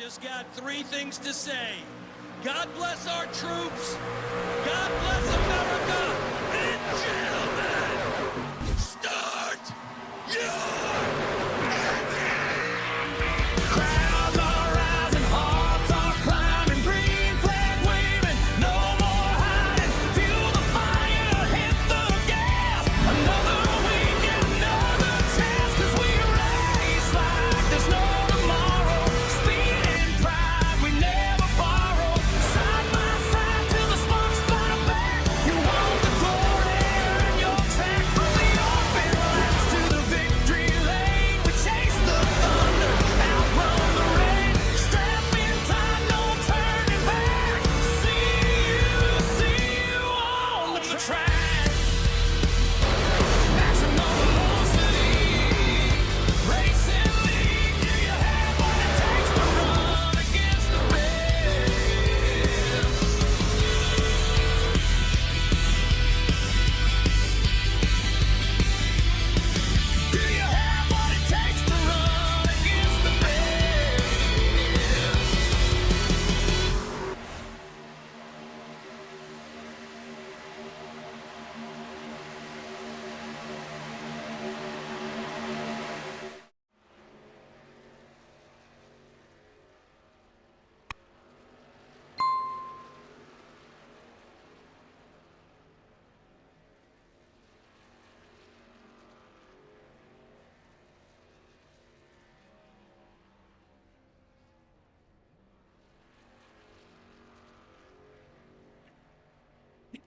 just got three things to say. God bless our troops. God bless America. And gentlemen, start your crowds are rising, hearts are climbing, green flag waving, no more hiding. Feel the fire, hit the gas. Another week, another chance, 'cause we race like there's no tomorrow. Speed and pride, we never borrow. Side by side till the sparks fly back. You want the glory, earn your track. From the open laps to the victory lane, we chase the thunder, outrun the rain. Strap in time, no turning back. See you on the track. Maximum velocity, racing league. Do you have what it takes to run against the best? Do you have what it takes to run against the best?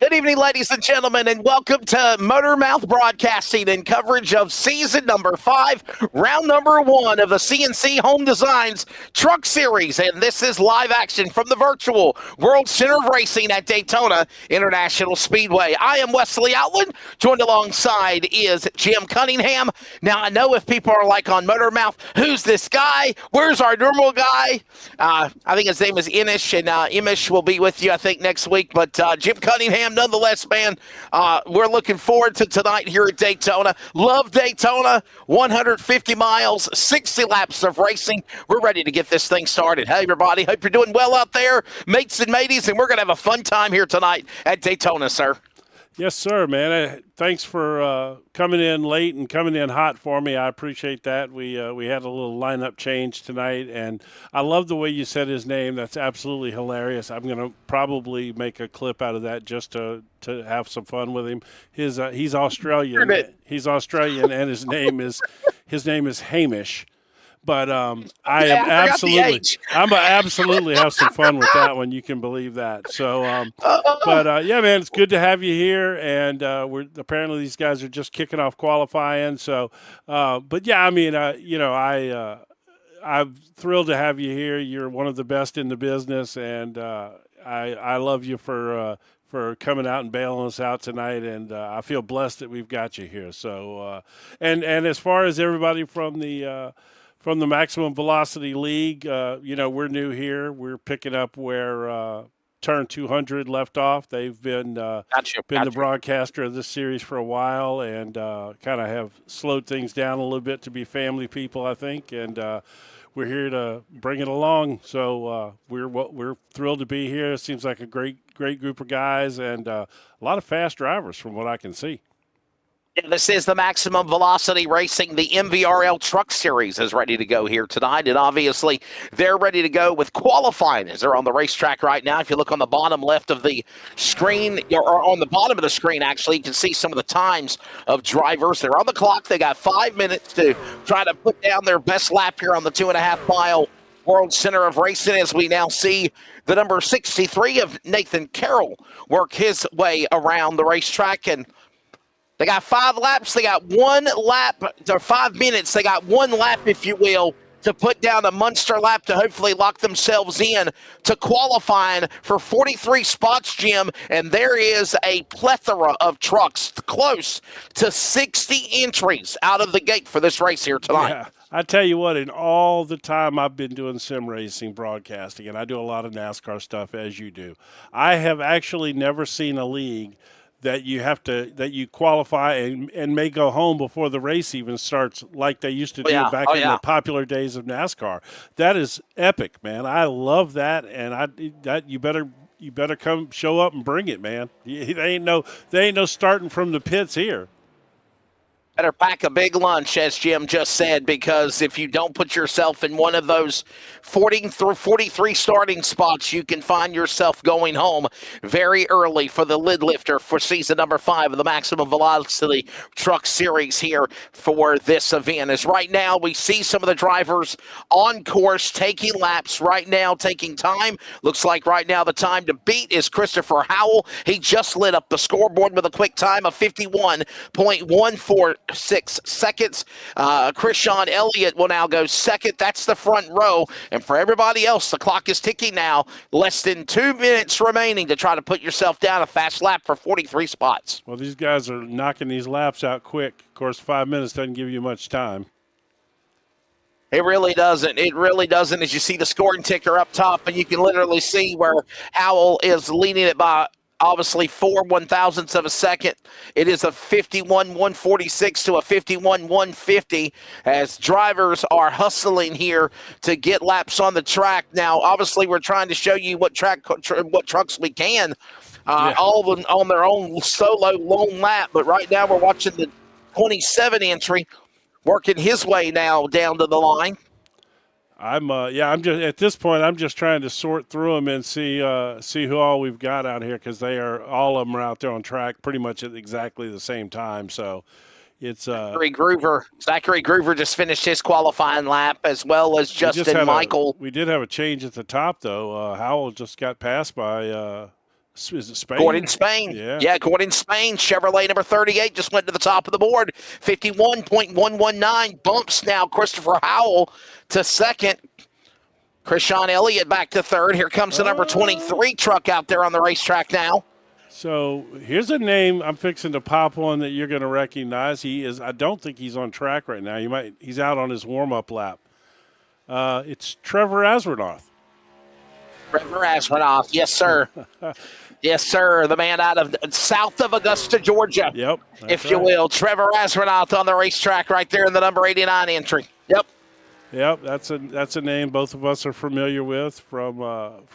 Good evening, ladies and gentlemen, and welcome to Motor Mouth Broadcasting and coverage of season number 5, round number 1 of the CNC Home Designs Truck Series. And this is live action from the virtual World Center of Racing at Daytona International Speedway. I am Wesley Outland, joined alongside is Jim Cunningham. Now, I know if people are like on Motor Mouth, who's this guy? Where's our normal guy? I think his name is Inish, and Imish will be with you, I think, next week. But Jim Cunningham, nonetheless, man, we're looking forward to tonight here at Daytona. Love Daytona, 150 miles, 60 laps of racing. We're ready to get this thing started. Hey, everybody, hope you're doing well out there, mates and mateys, and we're going to have a fun time here tonight at Daytona, sir. Yes, sir, man. Thanks for coming in late and coming in hot for me. I appreciate that. We had a little lineup change tonight, and I love the way you said his name. That's absolutely hilarious. I'm going to probably make a clip out of that just to have some fun with him. He's Australian. He's Australian, and his name is Hamish. But I'm absolutely have some fun with that one. You can believe that. So, yeah, man, it's good to have you here. And apparently these guys are just kicking off qualifying. So, but yeah, I mean, I'm thrilled to have you here. You're one of the best in the business, and I love you for coming out and bailing us out tonight, and I feel blessed that we've got you here. So, and as far as everybody from the Maximum Velocity League, we're new here. We're picking up where Turn 200 left off. They've been the broadcaster of this series for a while, and kind of have slowed things down a little bit to be family people, I think. And we're here to bring it along. So we're thrilled to be here. It seems like a great group of guys, and a lot of fast drivers from what I can see. Yeah, this is the Maximum Velocity Racing. The MVRL Truck Series is ready to go here tonight, and obviously they're ready to go with qualifying as they're on the racetrack right now. If you look on the bottom left of the screen, or on the bottom of the screen, actually, you can see some of the times of drivers. They're on the clock. They got 5 minutes to try to put down their best lap here on the 2.5-mile World Center of Racing, as we now see the number 63 of Nathan Carroll work his way around the racetrack. And they got 5 laps. They got 1 lap, or 5 minutes. They got 1 lap, if you will, to put down a monster lap to hopefully lock themselves in to qualifying for 43 spots, Jim. And there is a plethora of trucks, close to 60 entries out of the gate for this race here tonight. Yeah. I tell you what, in all the time I've been doing sim racing broadcasting, and I do a lot of NASCAR stuff, as you do, I have actually never seen a league that you qualify and may go home before the race even starts, like they used to do back in the popular days of NASCAR. That is epic, man. I love that, and you better come show up and bring it, man. They ain't no starting from the pits here. Better pack a big lunch, as Jim just said, because if you don't put yourself in one of those 40 through 43 starting spots, you can find yourself going home very early for the lid lifter for season number 5 of the Maximum Velocity Truck Series here for this event. As right now we see some of the drivers on course taking laps right now, taking time. Looks like right now the time to beat is Christopher Howell. He just lit up the scoreboard with a quick time of 51.14 6 seconds. Krishan Elliott will now go second. That's the front row. And for everybody else, the clock is ticking now. Less than 2 minutes remaining to try to put yourself down a fast lap for 43 spots. Well, these guys are knocking these laps out quick. Of course, 5 minutes doesn't give you much time. It really doesn't. It really doesn't. As you see the scoring ticker up top, and you can literally see where Howell is leading it by obviously 4 1,000ths of a second. It is a 51.146 to a 51.150 as drivers are hustling here to get laps on the track. Now, obviously, we're trying to show you what trucks we can, all of them on their own solo lone lap. But right now, we're watching the 27 entry working his way now down to the line. I'm just at this point. I'm just trying to sort through them and see who all we've got out here, because all of them are out there on track pretty much at exactly the same time. So it's Zachary Groover just finished his qualifying lap, as well as Justin Michael. We did have a change at the top though. Howell just got passed by. Is it Spain? Gordon Spain. Yeah, Gordon Spain. Chevrolet number 38 just went to the top of the board. 51.119 bumps now Christopher Howell to second. Krishan Elliott back to third. Here comes the number 23 truck out there on the racetrack now. So here's a name I'm fixing to pop on that you're going to recognize. I don't think he's on track right now. He's out on his warm-up lap. It's Trevor Asronoff. Trevor Asronoff, yes, sir. Yes, sir. The man out of south of Augusta, Georgia. Yep. If you will. Trevor Asronoff on the racetrack right there in the number 89 entry. Yep. Yep, that's a name both of us are familiar with from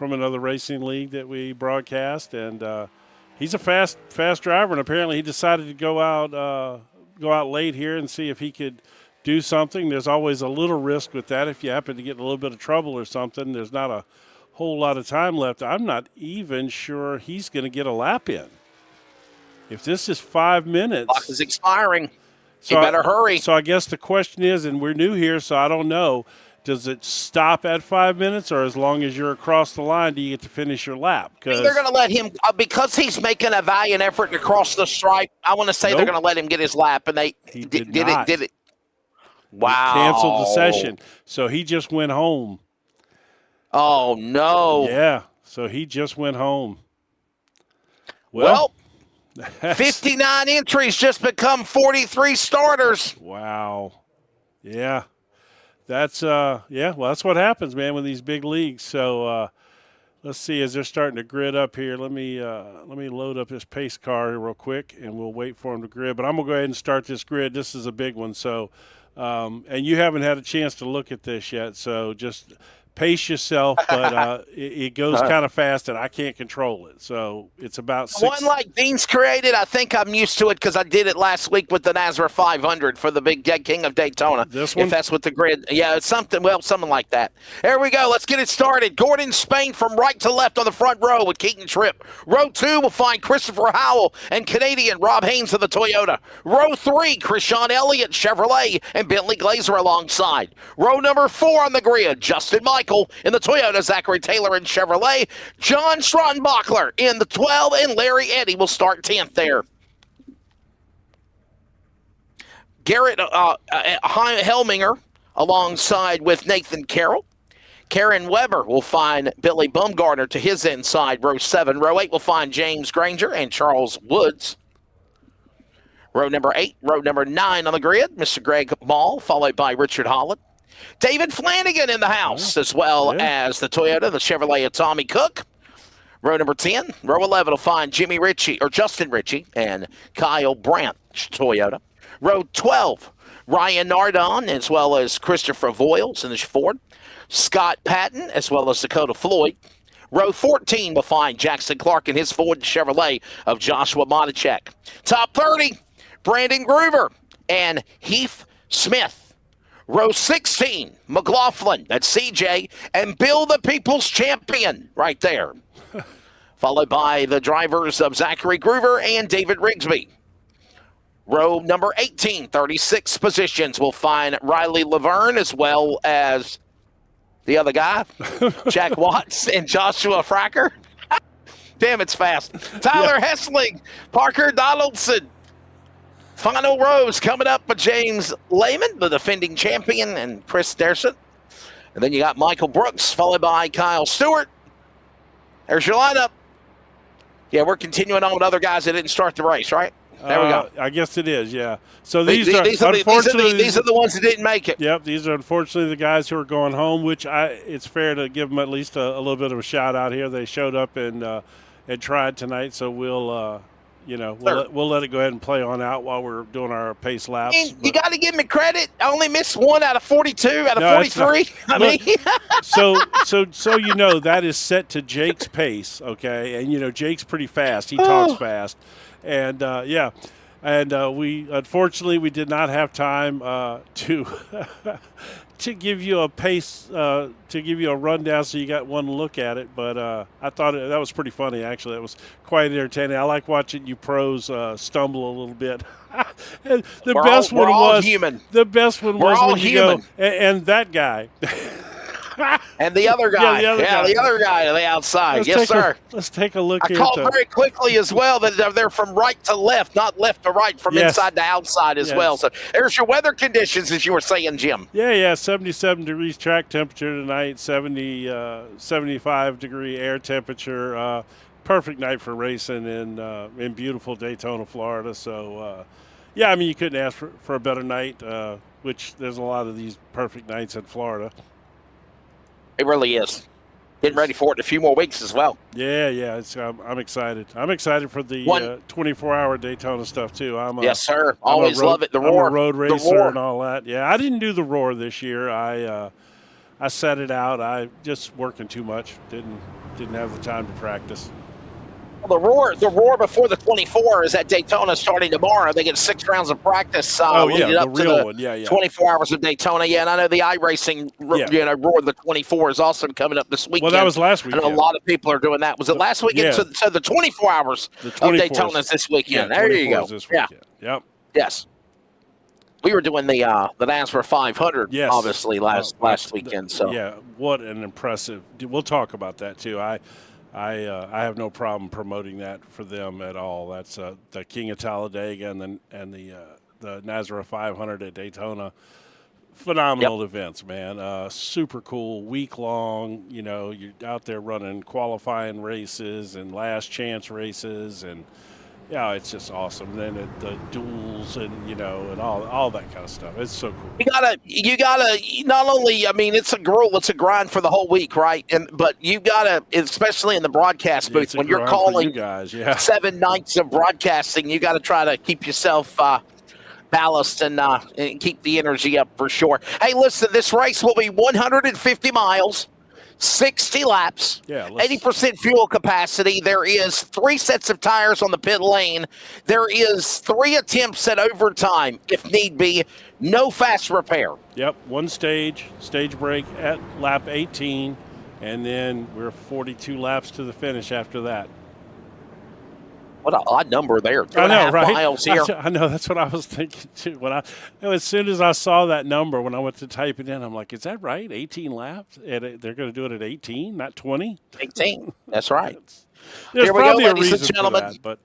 another racing league that we broadcast, and he's a fast driver. And apparently, he decided to go out late here and see if he could do something. There's always a little risk with that. If you happen to get in a little bit of trouble or something, there's not a whole lot of time left. I'm not even sure he's going to get a lap in. If this is 5 minutes, clock is expiring. So you better hurry. So I guess the question is, and we're new here, so I don't know, does it stop at 5 minutes, or as long as you're across the line, do you get to finish your lap? They're going to let him, because he's making a valiant effort to cross the stripe, I want to say they're going to let him get his lap, and he did it. Wow. He canceled the session, so he just went home. Oh, no. Yeah, so he just went home. Well 59 entries just become 43 starters. Wow. Yeah. That's that's what happens, man, with these big leagues. So let's see, as they're starting to grid up here, let me load up this pace car here real quick, and we'll wait for them to grid. But I'm going to go ahead and start this grid. This is a big one. So and you haven't had a chance to look at this yet, so just pace yourself, but it goes kind of fast, and I can't control it. So it's about one like Dean's created. I think I'm used to it because I did it last week with the NASRA 500 for the Big Dead King of Daytona. This one? If that's what the grid, it's something like that. There we go. Let's get it started. Gordon Spain from right to left on the front row with Keaton Tripp. Row 2 will find Christopher Howell and Canadian Rob Haynes of the Toyota. Row 3, Krishan Elliott, Chevrolet, and Bentley Glazer alongside. Row number 4 on the grid, Justin Michael in the Toyota, Zachary Taylor in Chevrolet, John Schrotenbachler in the 12, and Larry Eddy will start 10th there. Garrett Helminger alongside with Nathan Carroll. Karen Weber will find Billy Bumgarner to his inside, row 7. Row 8 will find James Granger and Charles Woods. Row number 8, row number 9 on the grid, Mr. Greg Mall, followed by Richard Holland. David Flanagan in the house, as well as the Toyota, the Chevrolet of Tommy Cook. Row number 10, row 11 will find Justin Ritchie and Kyle Branch Toyota. Row 12, Ryan Nardon as well as Christopher Voiles in his Ford. Scott Patton as well as Dakota Floyd. Row 14 will find Jackson Clark and his Ford Chevrolet of Joshua Monachek. Top 30, Brandon Groover and Heath Smith. Row 16, McLaughlin, that's CJ, and Bill the People's Champion right there. Followed by the drivers of Zachary Groover and David Rigsby. Row number 18, 36 positions, will find Riley Laverne as well as the other guy, Jack Watts and Joshua Fracker. Damn, it's fast. Tyler Hessling, Parker Donaldson. Final rows coming up with James Lehman, the defending champion, and Chris Derson. And then you got Michael Brooks, followed by Kyle Stewart. There's your lineup. Yeah, we're continuing on with other guys that didn't start the race, right? There we go. I guess it is, yeah. So these are the ones that didn't make it. Yep, these are unfortunately the guys who are going home, which it's fair to give them at least a little bit of a shout out here. They showed up and tried tonight, so we'll let it go ahead and play on out while we're doing our pace laps. And you got to give me credit. I only missed 1 out of 42 out of 43. So that is set to Jake's pace, okay? And Jake's pretty fast. He talks fast. And we unfortunately we did not have time to to give you a pace to give you a rundown, so you got one look at it. But I thought that was pretty funny. Actually, that was quite entertaining. I like watching you pros stumble a little bit. And the best one was when you go and that guy. And the other guy. The other guy on the outside. Yes, sir. Let's take a look here. I called very quickly as well that they're from right to left, not left to right, from inside to outside as well. So there's your weather conditions, as you were saying, Jim. Yeah, 77 degrees track temperature tonight, 75-degree air temperature. Perfect night for racing in beautiful Daytona, Florida. So, you couldn't ask for a better night, which there's a lot of these perfect nights in Florida. It really is. Getting ready for it in a few more weeks as well. Yeah. I'm excited. I'm excited for the 24-hour Daytona stuff, too. Yes, sir. Always love it. The roar. I'm a road racer and all that. Yeah, I didn't do the roar this year. I set it out. I just working too much. Didn't have the time to practice. The roar before the 24 is at Daytona starting tomorrow. They get 6 rounds of practice leading up to the 24 hours of Daytona. Yeah, and I know the iRacing roar the 24 is also coming up this weekend. Well, that was last weekend. I know a lot of people are doing that. Was it last weekend? Yeah. So the 24 hours of Daytona is this weekend. Yeah, there you go. This weekend. Yeah. Yep. Yes. We were doing the NASCAR 500, obviously, last weekend. So yeah, what an impressive. We'll talk about that too. I have no problem promoting that for them at all. That's the King of Talladega and the NASCAR 500 at Daytona. Phenomenal events, man. Super cool, week long. You're out there running qualifying races and last chance races, and it's just awesome. And then the duels and and all that kind of stuff. It's so cool. You gotta not only, it's a grind for the whole week, right? But you gotta, especially in the broadcast booth, when you're calling 7 nights of broadcasting, you gotta try to keep yourself ballast and keep the energy up for sure. Hey, listen, this race will be 150 miles. 60 laps, 80% fuel capacity. There is 3 sets of tires on the pit lane. There is 3 attempts at overtime, if need be. No fast repair. Yep, 1 stage break at lap 18, and then we're 42 laps to the finish after that. What an odd number there. I know, right? Miles here. I know. That's what I was thinking too. As soon as I saw that number, when I went to type it in, I'm like, "Is that right? 18 laps? And they're going to do it at 18, not 20." 18. That's right. There's here we probably go, a ladies reason and gentlemen. for that, but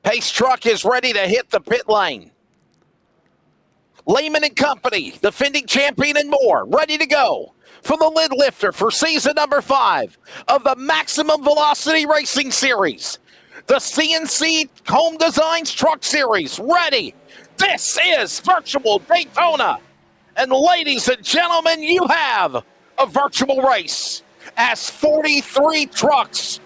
Pace truck is ready to hit the pit lane. Lehman and Company, defending champion and more, ready to go for the lid lifter for season number 5 of the Maximum Velocity Racing Series. The CNC Home Designs Truck Series, ready. This is Virtual Daytona. And ladies and gentlemen, you have a virtual race. as 43 trucks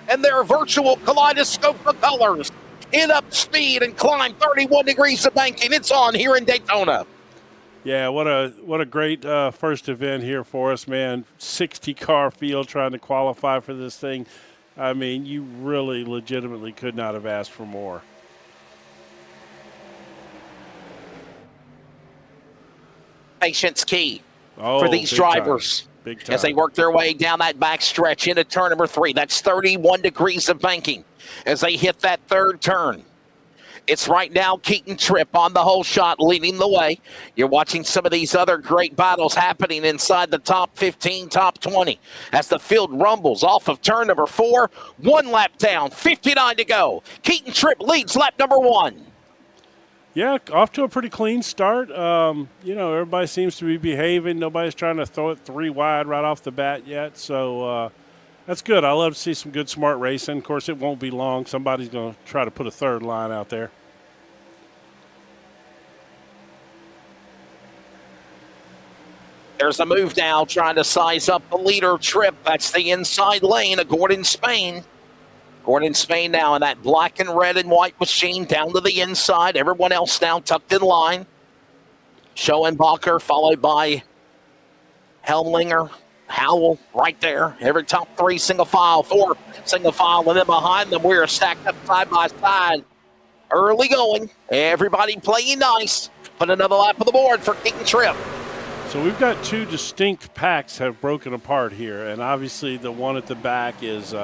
and their virtual kaleidoscope of colors hit up speed and climb 31 degrees of banking. It's on here in Daytona. Yeah, what a great first event here for us, man. 60-car field trying to qualify for this thing. I mean, you really legitimately could not have asked for more. Patience key Oh, for these big drivers. time. Big time. As they work their way down that back stretch into turn number 3. That's 31 degrees of banking as they hit that third turn. It's right now Keaton Tripp on the whole shot leading the way. You're watching some of these other great battles happening inside the top 15, top 20 as the field rumbles off of turn number 4. 1 lap down, 59 to go. Keaton Tripp leads lap number 1. Yeah, off to a pretty clean start. Everybody seems to be behaving. Nobody's trying to throw it 3 wide right off the bat yet. So that's good. I love to see some good, smart racing. Of course, it won't be long. Somebody's going to try to put a third line out there. There's a move now trying to size up the leader, Tripp. That's the inside lane of Gordon Spain. Gordon Spain now in that black and red and white machine down to the inside. Everyone else now tucked in line. Schoenbacher followed by Helmlinger, Howell right there. Every top 3 single file, 4 single file, and then behind them we are stacked up side by side. Early going. Everybody playing nice. Put another lap on the board for Keaton Tripp. So we've got 2 distinct packs have broken apart here, and obviously the one at the back is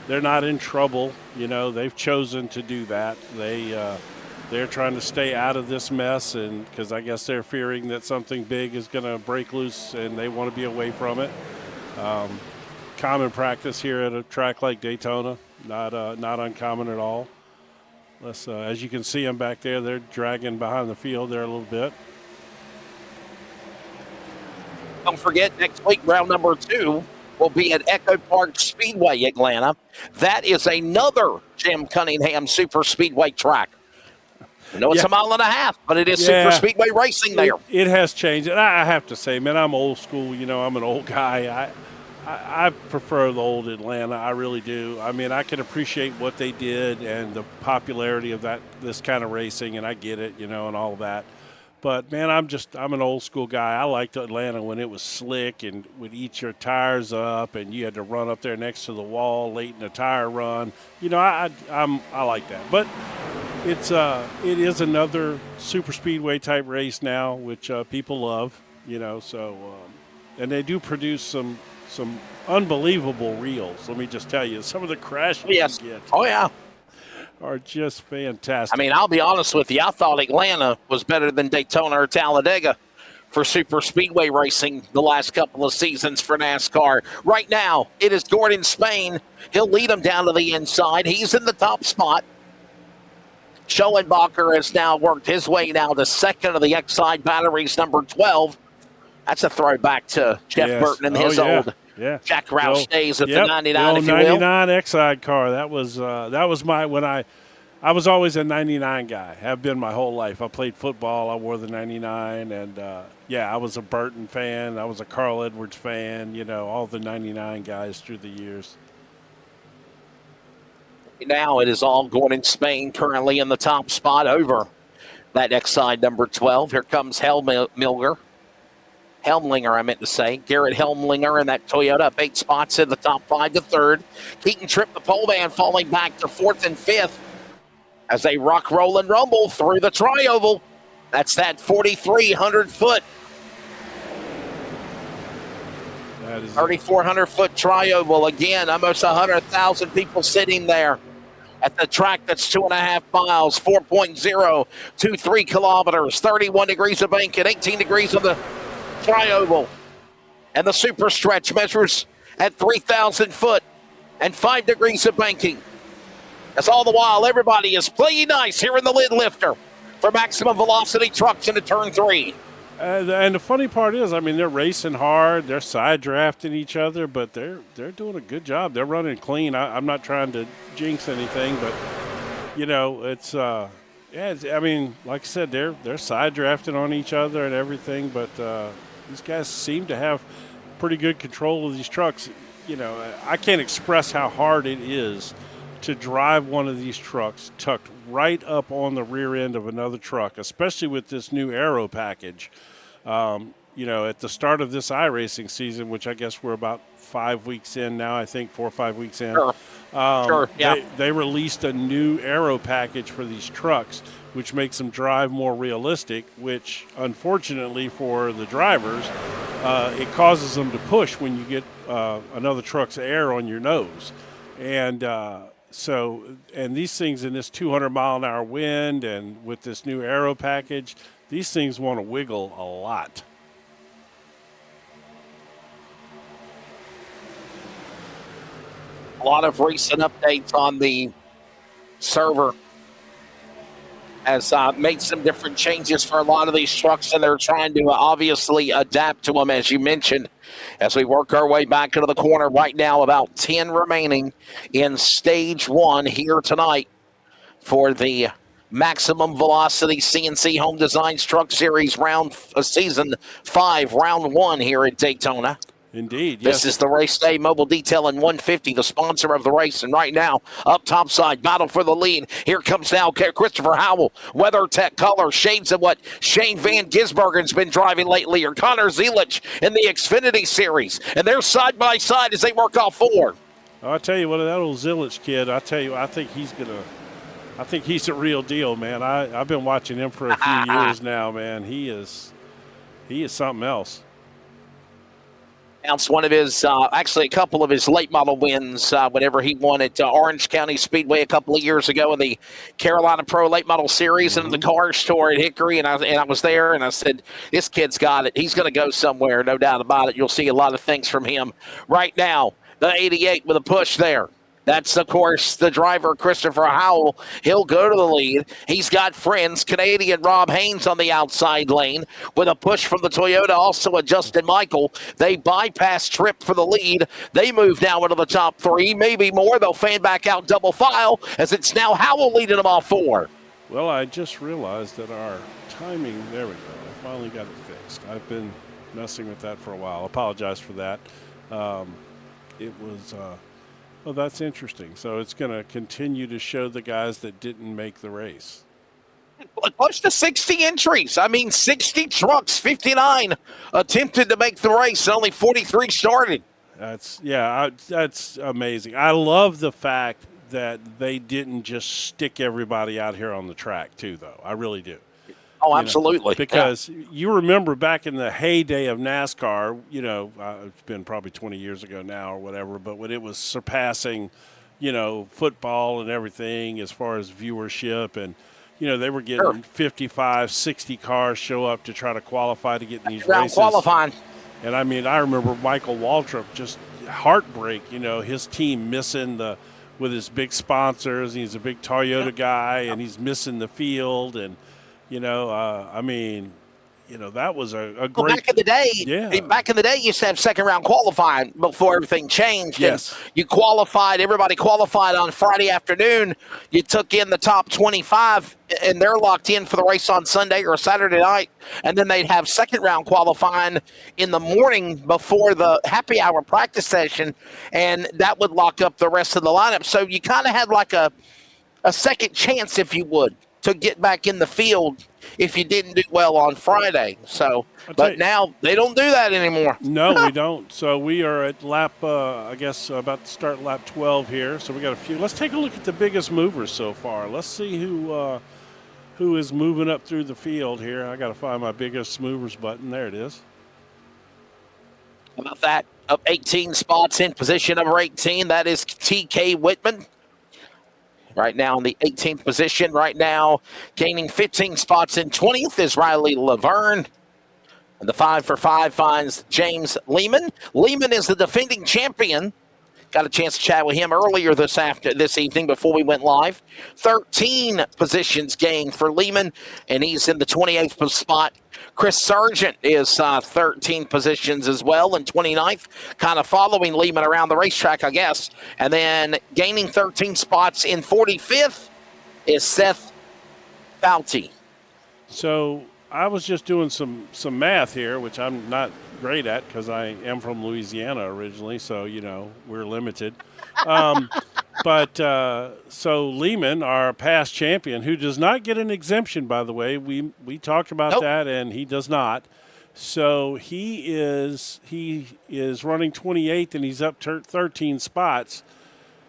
they're not in trouble. They've chosen to do that. They're trying to stay out of this mess, and because I guess they're fearing that something big is going to break loose, and they want to be away from it. Common practice here at a track like Daytona, not uncommon at all. As you can see them back there, they're dragging behind the field there a little bit. Don't forget, next week, round number 2 will be at Echo Park Speedway, Atlanta. That is another Jim Cunningham Super Speedway track. I know it's a mile and a half, but it is Super Speedway racing there. It has changed. And I have to say, man, I'm old school. I'm an old guy. I prefer the old Atlanta. I really do. I mean, I can appreciate what they did and the popularity of this kind of racing, and I get it, and all of that. But, man, I'm an old school guy. I liked Atlanta when it was slick and would eat your tires up, and you had to run up there next to the wall late in the tire run. I like that. But it is another super speedway type race now, which people love. And they do produce some unbelievable reels. Let me just tell you, some of the crashes you get. Oh yeah. Are just fantastic. I mean, I'll be honest with you. I thought Atlanta was better than Daytona or Talladega for super speedway racing the last couple of seasons for NASCAR. Right now, it is Gordon Spain. He'll lead them down to the inside. He's in the top spot. Schoenbacher has now worked his way now to second of the Exide batteries, number 12. That's a throwback to Jeff Burton and his old Jack Roush days at the 99, the if you will. 99 Exide car. That was I was always a 99 guy. Have been my whole life. I played football. I wore the 99, and I was a Burton fan. I was a Carl Edwards fan. All the 99 guys through the years. Now it is all Gordon Spain currently in the top spot over that Exide number 12. Here comes Helmlinger, I meant to say. Garrett Helmlinger in that Toyota up 8 spots in the top 5 to 3rd. Keaton Tripp, the pole man, falling back to 4th and 5th as they rock, roll, and rumble through the tri-oval. That's that 4,300-foot. 3,400-foot tri-oval. Again, almost 100,000 people sitting there at the track that's 2.5 miles, 4.023 kilometers, 31 degrees of bank and 18 degrees of the tri-oval. And the super stretch measures at 3,000 foot and 5 degrees of banking. As all the while, everybody is playing nice here in the lid lifter for maximum velocity trucks into turn 3. And the funny part is, I mean, they're racing hard, they're side drafting each other, but they're doing a good job. They're running clean. I'm not trying to jinx anything, but it's I mean, like I said, they're side drafting on each other and everything, but these guys seem to have pretty good control of these trucks. I can't express how hard it is to drive one of these trucks tucked right up on the rear end of another truck, especially with this new aero package. At the start of this iRacing season, which I guess we're about 5 weeks in now, I think 4 or 5 weeks in. Sure. Yeah. They released a new aero package for these trucks, which makes them drive more realistic, which unfortunately for the drivers, it causes them to push when you get another truck's air on your nose. And and these things in this 200-mile-an-hour wind and with this new aero package, these things want to wiggle a lot. A lot of recent updates on the server has made some different changes for a lot of these trucks, and they're trying to obviously adapt to them, as you mentioned, as we work our way back into the corner. Right now, about 10 remaining in Stage 1 here tonight for the Maximum Velocity CNC Home Designs Truck Series Season 5, Round 1 here at Daytona. Indeed, yes. This is the Race Day Mobile Detailing 150, the sponsor of the race. And right now, up top side, battle for the lead. Here comes now Christopher Howell, WeatherTech color, shades of what Shane Van Gisbergen's been driving lately, or Connor Zelich in the Xfinity Series. And they're side by side as they work off 4. I'll tell you what, that old Zelich kid, I think he's a real deal, man. I've been watching him for a few years now, man. He is something else. Announced one of his, actually a couple of his late model wins whenever he won at Orange County Speedway a couple of years ago in the Carolina Pro Late Model Series and the car store at Hickory. And I was there, and I said, this kid's got it. He's going to go somewhere, no doubt about it. You'll see a lot of things from him right now. The 88 with a push there. That's, of course, the driver, Christopher Howell. He'll go to the lead. He's got friends, Canadian Rob Haynes on the outside lane with a push from the Toyota, also a Justin Michael. They bypass Tripp for the lead. They move now into the top 3, maybe more. They'll fan back out double file as it's now Howell leading them off 4. Well, I just realized that our timing, there we go. I finally got it fixed. I've been messing with that for a while. Apologize for that. It was... Oh, that's interesting. So it's going to continue to show the guys that didn't make the race. Close to 60 entries. 60 trucks, 59 attempted to make the race, and only 43 started. That's amazing. I love the fact that they didn't just stick everybody out here on the track, too, though. I really do. Oh, absolutely. Because you remember back in the heyday of NASCAR, it's been probably 20 years ago now or whatever, but when it was surpassing, football and everything as far as viewership, and, they were getting 55, 60 cars show up to try to qualify to get in these races. Qualifying. And, I remember Michael Waltrip, just heartbreak, his team missing with his big sponsors. He's a big Toyota guy, and he's missing the field, and that was a great. Well, back in the day, you used to have second round qualifying before everything changed. Yes. And everybody qualified on Friday afternoon. You took in the top 25, and they're locked in for the race on Sunday or Saturday night. And then they'd have second round qualifying in the morning before the happy hour practice session, and that would lock up the rest of the lineup. So you kind of had like a second chance, if you would, to get back in the field if you didn't do well on Friday. So, but now they don't do that anymore. No, we don't. So we are at lap, about to start lap 12 here. So we got a few. Let's take a look at the biggest movers so far. Let's see who is moving up through the field here. I got to find my biggest movers button. There it is. How about that? Up 18 spots in position number 18. That is T.K. Whitman. Right now in the 18th position. Right now gaining 15 spots in 20th is Riley Laverne. And the 5 for 5 finds James Lehman. Lehman is the defending champion. Got a chance to chat with him earlier this evening before we went live. 13 positions gained for Lehman, and he's in the 28th spot. Chris Sargent is 13 positions as well in 29th, kind of following Lehman around the racetrack, I guess. And then gaining 13 spots in 45th is Seth Fouty. So I was just doing some math here, which I'm not great at because I am from Louisiana originally, so we're limited. So Lehman, our past champion, who does not get an exemption, by the way, we talked about Nope. that, and he does not. So he is running 28th, and he's up 13 spots.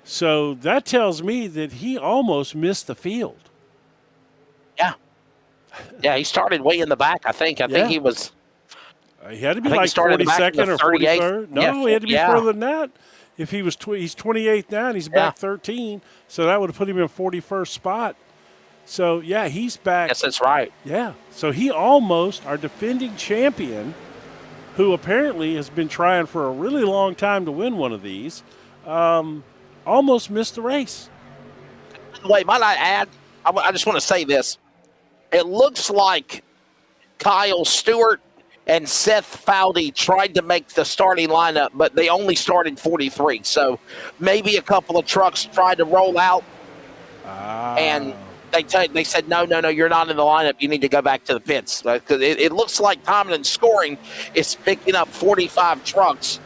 So that tells me that he almost missed the field. Yeah. Yeah, he started way in the back, I think. I think he was. He had to be I think he like started in the back 42nd in or the 38th. 43rd. No, Yeah, he had to be yeah. further than that. If he was, he's 28th now, and he's back 13. So that would have put him in 41st spot. So, yeah, he's back. Yes, that's right. Yeah. So he almost, our defending champion, who apparently has been trying for a really long time to win one of these, almost missed the race. By the way, might I add, I just want to say this. It looks like Kyle Stewart and Seth Foudy tried to make the starting lineup, but they only started 43. So maybe a couple of trucks tried to roll out, and they said, no, you're not in the lineup. You need to go back to the pits. Because it looks like Tomlin scoring is picking up 45 trucks.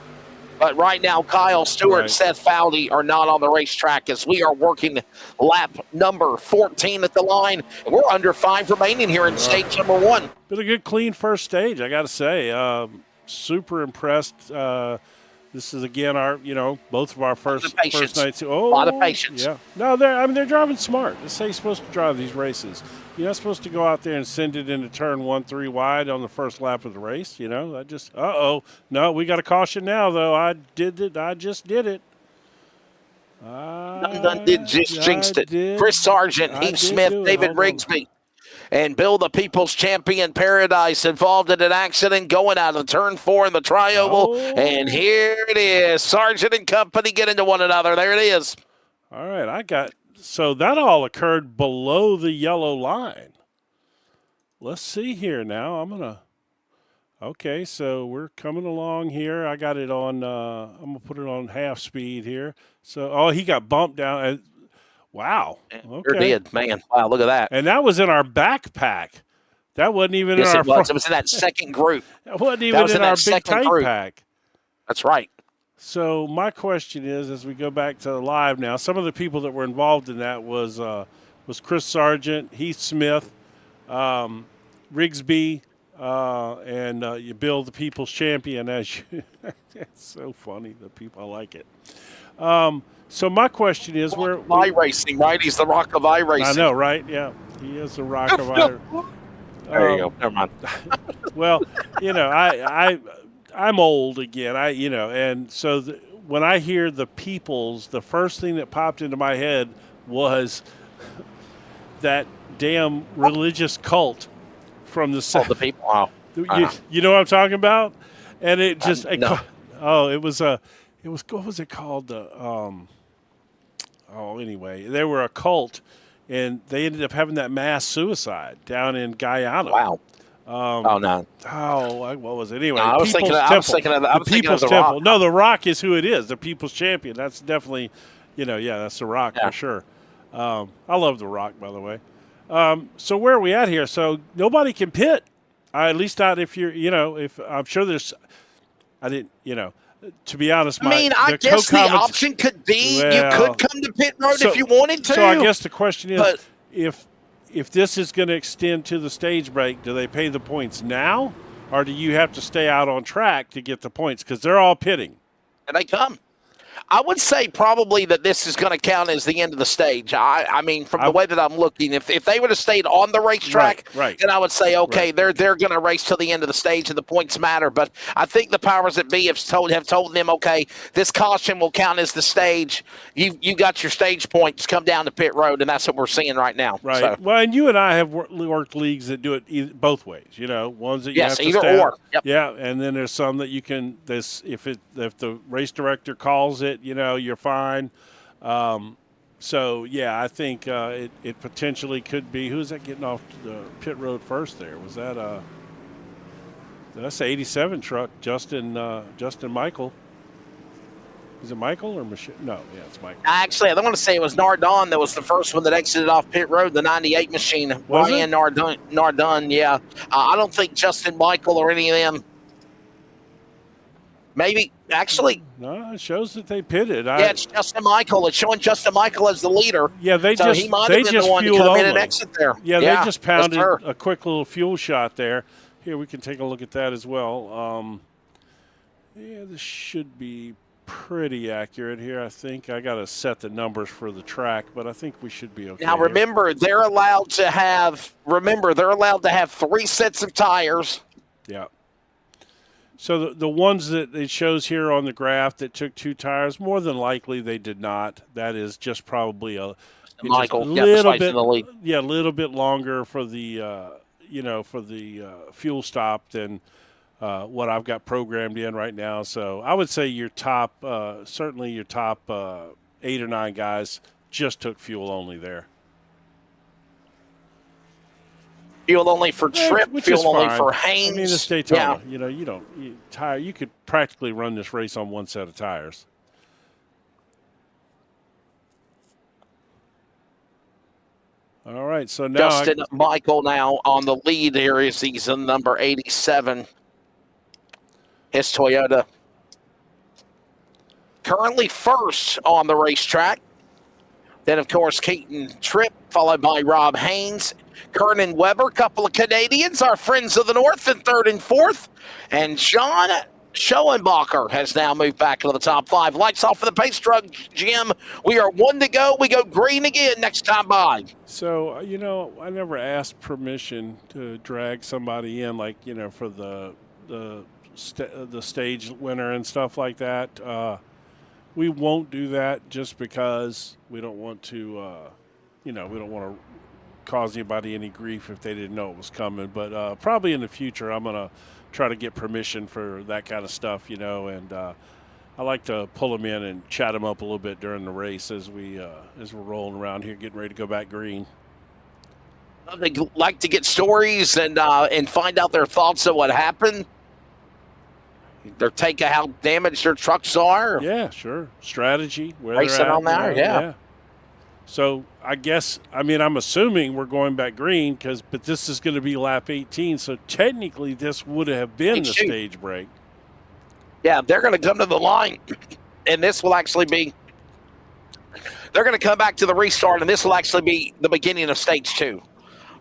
But right now, Kyle Stewart and Seth Foudy are not on the racetrack as we are working lap number 14 at the line. And we're under 5 remaining here in stage number 1. Been a good, clean first stage, I got to say. Super impressed. This is, again, our, both of our first nights. A lot of patience. Yeah. No, they're driving smart. That's how you're supposed to drive these races. You're not supposed to go out there and send it into turn 1-3 wide on the first lap of the race. I just, no, we got a caution now, though. I just did it. Jinxed it. Chris Sargent, Heath Smith, David Rigsby, and Bill the People's Champion Paradise involved in an accident going out of turn 4 in the tri-oval. And here it is. Sargent and company get into one another. There it is. All right, so that all occurred below the yellow line. Let's see here now. Okay, so we're coming along here. I got it on, I'm going to put it on half speed here. So, he got bumped down. Wow. Okay. Sure did, man. Wow, look at that. And that was in our backpack. That wasn't even in our it was. It was in that second group. That wasn't even in our big tight pack. That's right. So my question is, as we go back to live now, some of the people that were involved in that was Chris Sargent, Heath Smith, Rigsby, and you Bill the People's Champion. As you, it's so funny. The people, I like it. So my question is, where iRacing, right? He's the Rock of iRacing. I know, right? Yeah, he is the Rock of iRacing. There you go. Never mind. Well, I'm old again. And so when I hear the Peoples, the first thing that popped into my head was that damn religious cult from the Oh, the people. Wow. You know what I'm talking about? And it just no. It was what was it called? Anyway, they were a cult, and they ended up having that mass suicide down in Guyana. Wow. No. What was it? Anyway, No, I was thinking of the Temple. Rock. No, the Rock is who it is. The People's Champion. That's definitely, that's the Rock for sure. I love the Rock, by the way. So where are we at here? So nobody can pit. At least not if you're, if I'm sure there's. I didn't, to be honest, I guess the option could be you could come to pit road if you wanted to. So I guess the question is, if this is going to extend to the stage break, do they pay the points now, or do you have to stay out on track to get the points? Because they're all pitting. And they come. I would say probably that this is going to count as the end of the stage. I mean, from the way that I'm looking, if they would have stayed on the racetrack, then I would say, okay, they're going to race till the end of the stage and the points matter. But I think the powers that be have told them, okay, this caution will count as the stage. You got your stage points. Come down to pit road, and that's what we're seeing right now. Right. So. Well, and you and I have worked leagues that do it both ways. Ones that you have to either stay or. Yep. Yeah, and then there's some that you can. If the race director calls it, you're fine. I think it potentially could be. Who's that getting off the pit road first there? Was that that's the 87 truck, Justin Michael. Is it Michael or Michelle? No, it's Michael. Actually, I don't want to say it was Nardone that was the first one that exited off pit road, the 98 machine. Ryan Nardone, yeah. I don't think Justin Michael or any of them Maybe, actually, No, it shows that they pitted. yeah, it's Justin Michael. It's showing Justin Michael as the leader. Yeah, they so just he might they have been just the one to fueled come in and only. exit there. Yeah, they just yes, pounded sir. a quick little fuel shot there. Here, we can take a look at that as well. Yeah, this should be pretty accurate here. I think I got to set the numbers for the track, but I think we should be okay. Now here. remember, they're allowed to have 3 sets of tires. Yeah. So the ones that it shows here on the graph that took 2 tires, more than likely they did not. That is just probably a Michael, little bit, in the lead. yeah, a little bit longer for the fuel stop than what I've got programmed in right now. So I would say your top, certainly your top 8 or 9 guys just took fuel only there. Fuel only for Tripp, Which fuel is only fine. for Haynes. I mean, it's Daytona. Yeah. You could practically run this race on one set of tires. All right, so now Justin Michael now on the lead here is he's in number 87. His Toyota. Currently first on the racetrack. Then, of course, Keaton Tripp, followed by Rob Haynes. Kernan Weber, couple of Canadians, our friends of the North, in 3rd and 4th. And John Schoenbacher has now moved back into the top 5. Lights off for the pace truck, Jim. We are 1 to go. We go green again next time by. So, I never asked permission to drag somebody in, like, for the stage winner and stuff like that. We won't do that just because we don't want to, we don't want to cause anybody any grief if they didn't know it was coming. But probably in the future, I'm going to try to get permission for that kind of stuff, and I like to pull them in and chat them up a little bit during the race as we're rolling around here, getting ready to go back green. They like to get stories and find out their thoughts on what happened. Their take of how damaged their trucks are. Yeah, sure. Strategy. Where Racing they're at, on there, yeah. So I'm assuming we're going back green but this is going to be lap 18. So technically this would have been the stage break. Yeah, they're going to come to the line, and this will actually be. They're going to come back to the restart, and this will actually be the beginning of stage 2.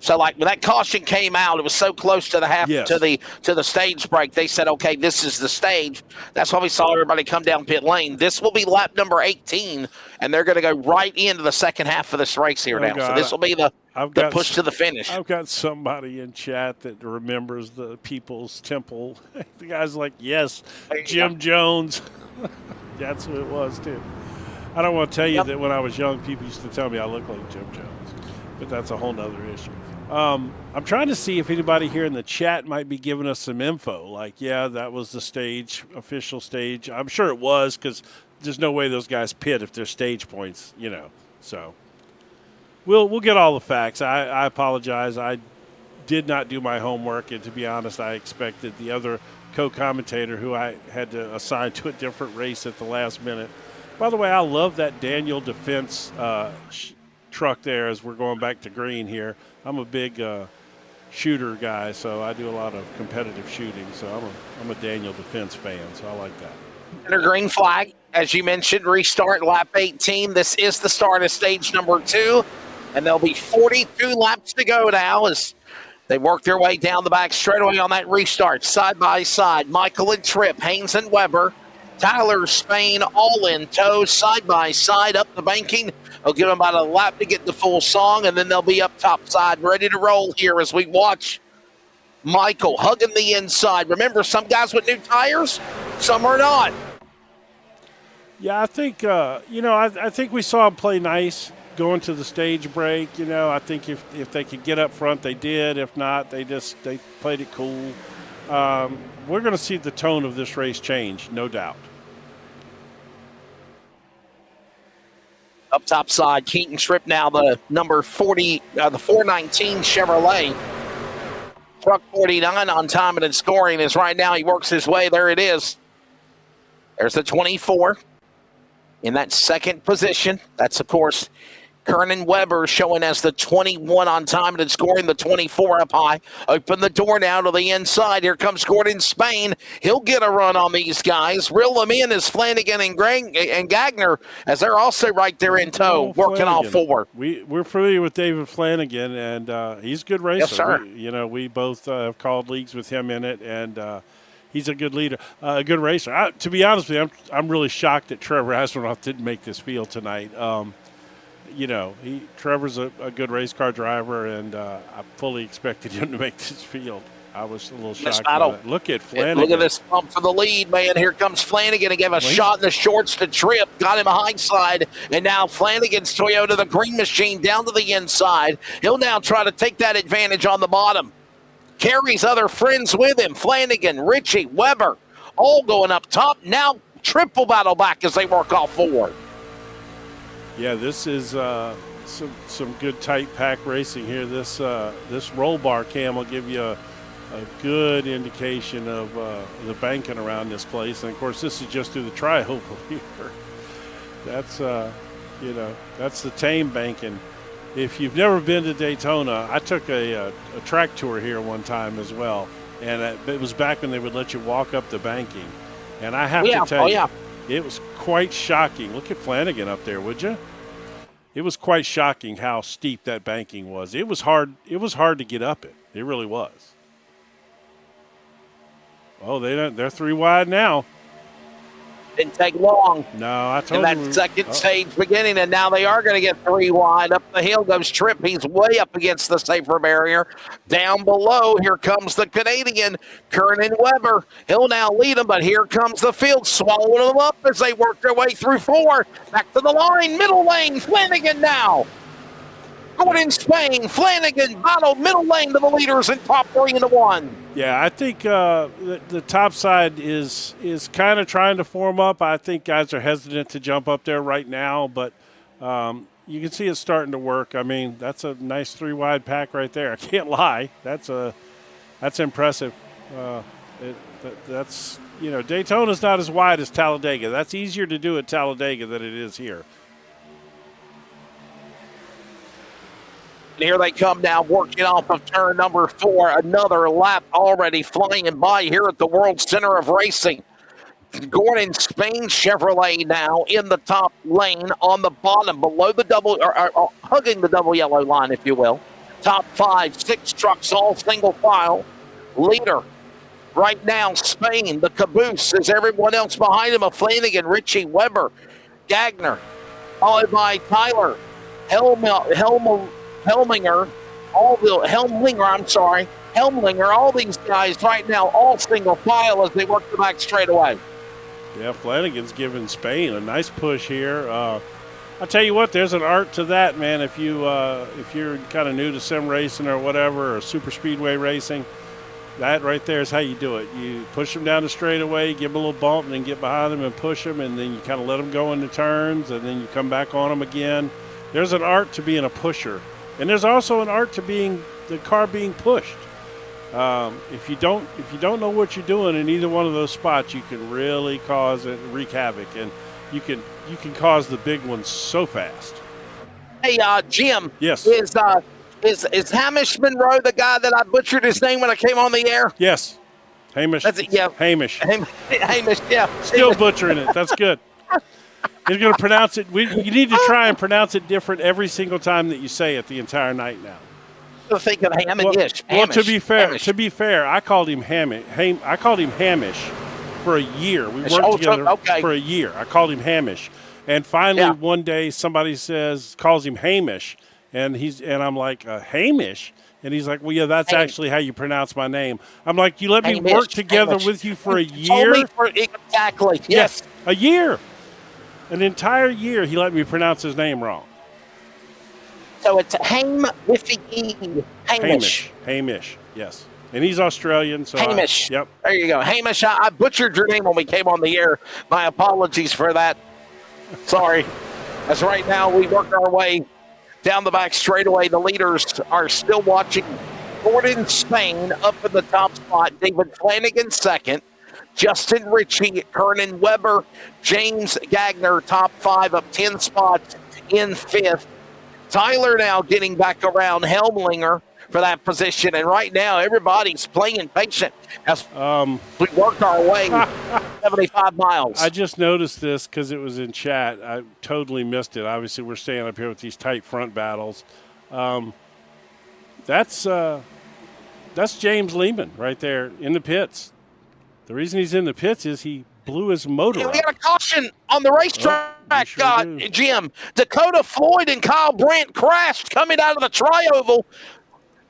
So, like, when that caution came out, it was so close to the half to the stage break. They said, okay, this is the stage. That's why we saw everybody come down pit lane. This will be lap number 18, and they're going to go right into the second half of this race here now. God. So this will be the push to the finish. I've got somebody in chat that remembers the People's Temple. The guy's like, yes, Jim Jones. That's who it was, too. I don't want to tell you that when I was young, people used to tell me I look like Jim Jones, but that's a whole nother issue. I'm trying to see if anybody here in the chat might be giving us some info. Like, yeah, that was the stage, official stage. I'm sure it was because there's no way those guys pit if they're stage points, So we'll get all the facts. I apologize. I did not do my homework, and to be honest, I expected the other co-commentator who I had to assign to a different race at the last minute. By the way, I love that Daniel Defense truck there as we're going back to green here. I'm a big shooter guy, so I do a lot of competitive shooting. So I'm a Daniel Defense fan, so I like that. Under green flag, as you mentioned, restart lap 18. This is the start of stage number 2, and there'll be 42 laps to go now as they work their way down the back straightaway on that restart. Side by side, Michael and Tripp, Haynes and Weber, Tyler, Spain, all in tow, side by side up the banking. They'll give them about a lap to get the full song, and then they'll be up top side, ready to roll here as we watch Michael hugging the inside. Remember, some guys with new tires, some are not. Yeah, I think, I think we saw him play nice going to the stage break. I think if they could get up front, they did. If not, they played it cool. We're going to see the tone of this race change, no doubt. Up top side, Keaton Tripp now the number 40, the 419 Chevrolet. Truck 49 on timing and scoring is right now. He works his way. There it is. There's the 24 in that second position. That's, of course, Kernan Weber showing as the 21 on time and scoring the 24 up high. Open the door now to the inside. Here comes Gordon Spain. He'll get a run on these guys. Reel them in as Flanagan and Gagner, as they're also right there in tow, working all four. We're familiar with David Flanagan, and he's a good racer. Yes, sir. We both have called leagues with him in it, and he's a good leader, a good racer. To be honest with you, I'm really shocked that Trevor Astronaut didn't make this field tonight. Trevor's a good race car driver, and I fully expected him to make this field. I was a little shocked by that. Look at Flanagan. Look at this pump for the lead, man. Here comes Flanagan. He gave a shot in the shorts to Tripp. Got him a high side. And now Flanagan's Toyota, the green machine, down to the inside. He'll now try to take that advantage on the bottom. Carries other friends with him. Flanagan, Ritchie, Weber, all going up top. Now triple battle back as they work off forward. Yeah, this is some good tight pack racing here. This roll bar cam will give you a good indication of the banking around this place. And of course, this is just through the tri-oval here. That's that's the tame banking. If you've never been to Daytona, I took a track tour here one time as well, and it was back when they would let you walk up the banking. And I have to tell you, it was quite shocking. Look at Flanagan up there, would you? It was quite shocking how steep that banking was. It was hard. It was hard to get up it. It really was. Oh, they're 3 wide now. Didn't take long. No, I told you. And that second stage beginning, and now they are going to get 3 wide. Up the hill goes Tripp. He's way up against the safer barrier. Down below, here comes the Canadian, Kernan Weber. He'll now lead them, but here comes the field, swallowing them up as they work their way through 4. Back to the line, middle lane, Flanagan now. Gordon Spain, Flanagan battled middle lane to the leaders in top 3 into 1. Yeah, I think the top side is kind of trying to form up. I think guys are hesitant to jump up there right now, but you can see it starting to work. I mean, that's a nice 3 wide pack right there. I can't lie. That's impressive. Daytona's not as wide as Talladega. That's easier to do at Talladega than it is here. And here they come now, working off of turn number 4. Another lap already flying by here at the World Center of Racing. Gordon Spain Chevrolet now in the top lane on the bottom, below the double, or hugging the double yellow line, if you will. Top 5, 6 trucks, all single file. Leader right now, Spain, the caboose, is everyone else behind him. Flanagan, Ritchie, Weber, Gagner, followed by Tyler, Helmlinger, all these guys right now, all single file as they work the back straightaway. Yeah, Flanagan's giving Spain a nice push here. I'll tell you what, there's an art to that, man. If you're kind of new to sim racing or whatever, or super speedway racing, that right there is how you do it. You push them down the straightaway, give them a little bump, and then get behind them and push them, and then you kind of let them go into turns, and then you come back on them again. There's an art to being a pusher. And there's also an art to being the car being pushed. If you don't know what you're doing in either one of those spots, you can really wreak havoc, and you can cause the big ones so fast. Hey, Jim. Yes. Is Hamish Monroe the guy that I butchered his name when I came on the air? Yes. Hamish. That's it, yeah. Hamish. Hamish, yeah. Still butchering it. That's good. He's going to pronounce it. You need to try and pronounce it different every single time that you say it the entire night now. I think of Ham and Ish. Well, to be fair, I called him Hamish. I called him Hamish for a year. We worked together for a year. I called him Hamish, and finally one day somebody calls him Hamish, and I'm like Hamish, and he's like, well, yeah, that's actually how you pronounce my name. I'm like, you let me work together with you for a year? Exactly. Yes, a year. An entire year he let me pronounce his name wrong. So it's Hamish. Hamish, yes. And he's Australian. So Hamish. Yep. There you go. Hamish, I butchered your name when we came on the air. My apologies for that. Sorry. As right now we work our way down the back straightaway. The leaders are still watching. Gordon Spain up in the top spot. David Flanagan second. Justin Ritchie, Kernan Weber, James Gagner, top 5 up 10 spots in 5th. Tyler now getting back around Helmlinger for that position, and right now everybody's playing patient as we work our way 75 miles. I just noticed this because it was in chat. I totally missed it. Obviously, we're staying up here with these tight front battles. That's James Lehman right there in the pits. The reason he's in the pits is he blew his motor Yeah, up. we got a caution on the racetrack, sure do. Jim. Dakota Floyd and Kyle Brandt crashed coming out of the tri-oval.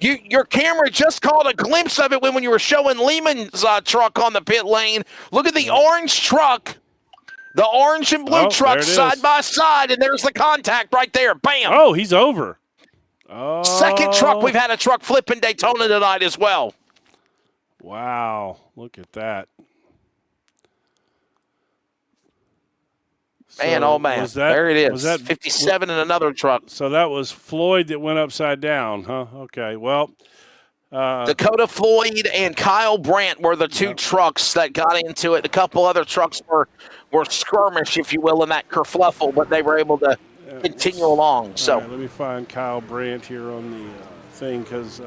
Your camera just caught a glimpse of it when you were showing Lehman's truck on the pit lane. Look at the orange truck, the orange and blue truck side by side, and there's the contact right there. Bam! Oh, he's over. Oh. Second truck. We've had a truck flip in Daytona tonight as well. Wow, look at that. Man, oh man, there it is. Was that 57 in another truck. So that was Floyd that went upside down, huh? Okay, well. Dakota Floyd and Kyle Brandt were the two trucks that got into it. A couple other trucks were skirmish, if you will, in that kerfluffle, but they were able to continue along. So right, let me find Kyle Brandt here on the thing because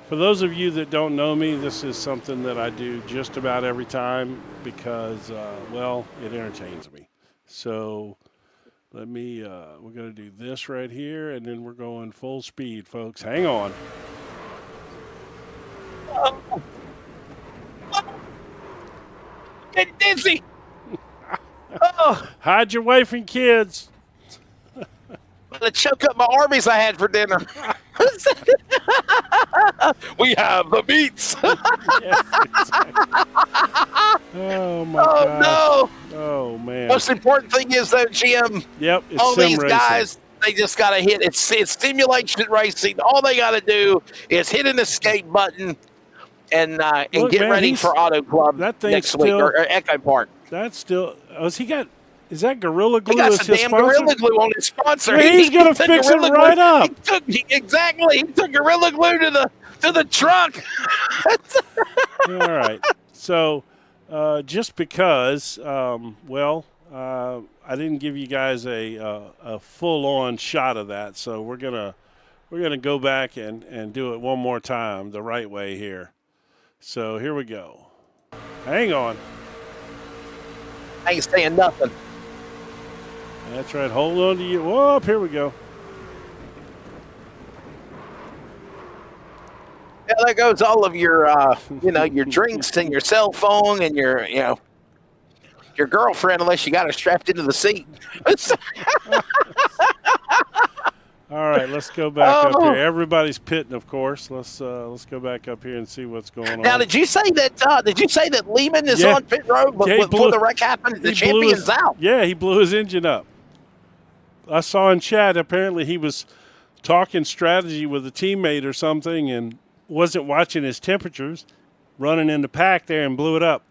for those of you that don't know me, this is something that I do just about every time because, well, it entertains me. So let me, we're going to do this right here, and then we're going full speed, folks. Hang on. Get dizzy. Oh, Hide your wife and kids. to choke up my Arby's I had for dinner. We have the meats. Yes, exactly. Oh, my God. No. Oh, man. Most important thing is, though, Jim, Yep, it's all sim these racing. guys, they just got to hit. It's simulation racing. All they got to do is hit an escape button and Look, get man, ready for Auto Club that thing's next week still- or Echo Park. That's still. Is that Gorilla Glue? He got as some his damn sponsor? Gorilla Glue on his sponsor. Yeah, he's gonna took fix it Gorilla right Glue. up. He took Gorilla Glue to the trunk. All right. So, just because, I didn't give you guys a full-on shot of that, so we're gonna go back and do it one more time the right way here. So here we go. Hang on. I ain't saying nothing. That's right. Hold on to you. Whoa, here we go. Yeah, there goes all of your, your drinks and your cell phone and your girlfriend, unless you got her strapped into the seat. All right, let's go back up here. Everybody's pitting, of course. Let's go back up here and see what's going on. Now, did you say that Lehman is on pit road before the wreck happened? The champion's out. Yeah, he blew his engine up. I saw in chat, apparently he was talking strategy with a teammate or something and wasn't watching his temperatures, running in the pack there and blew it up.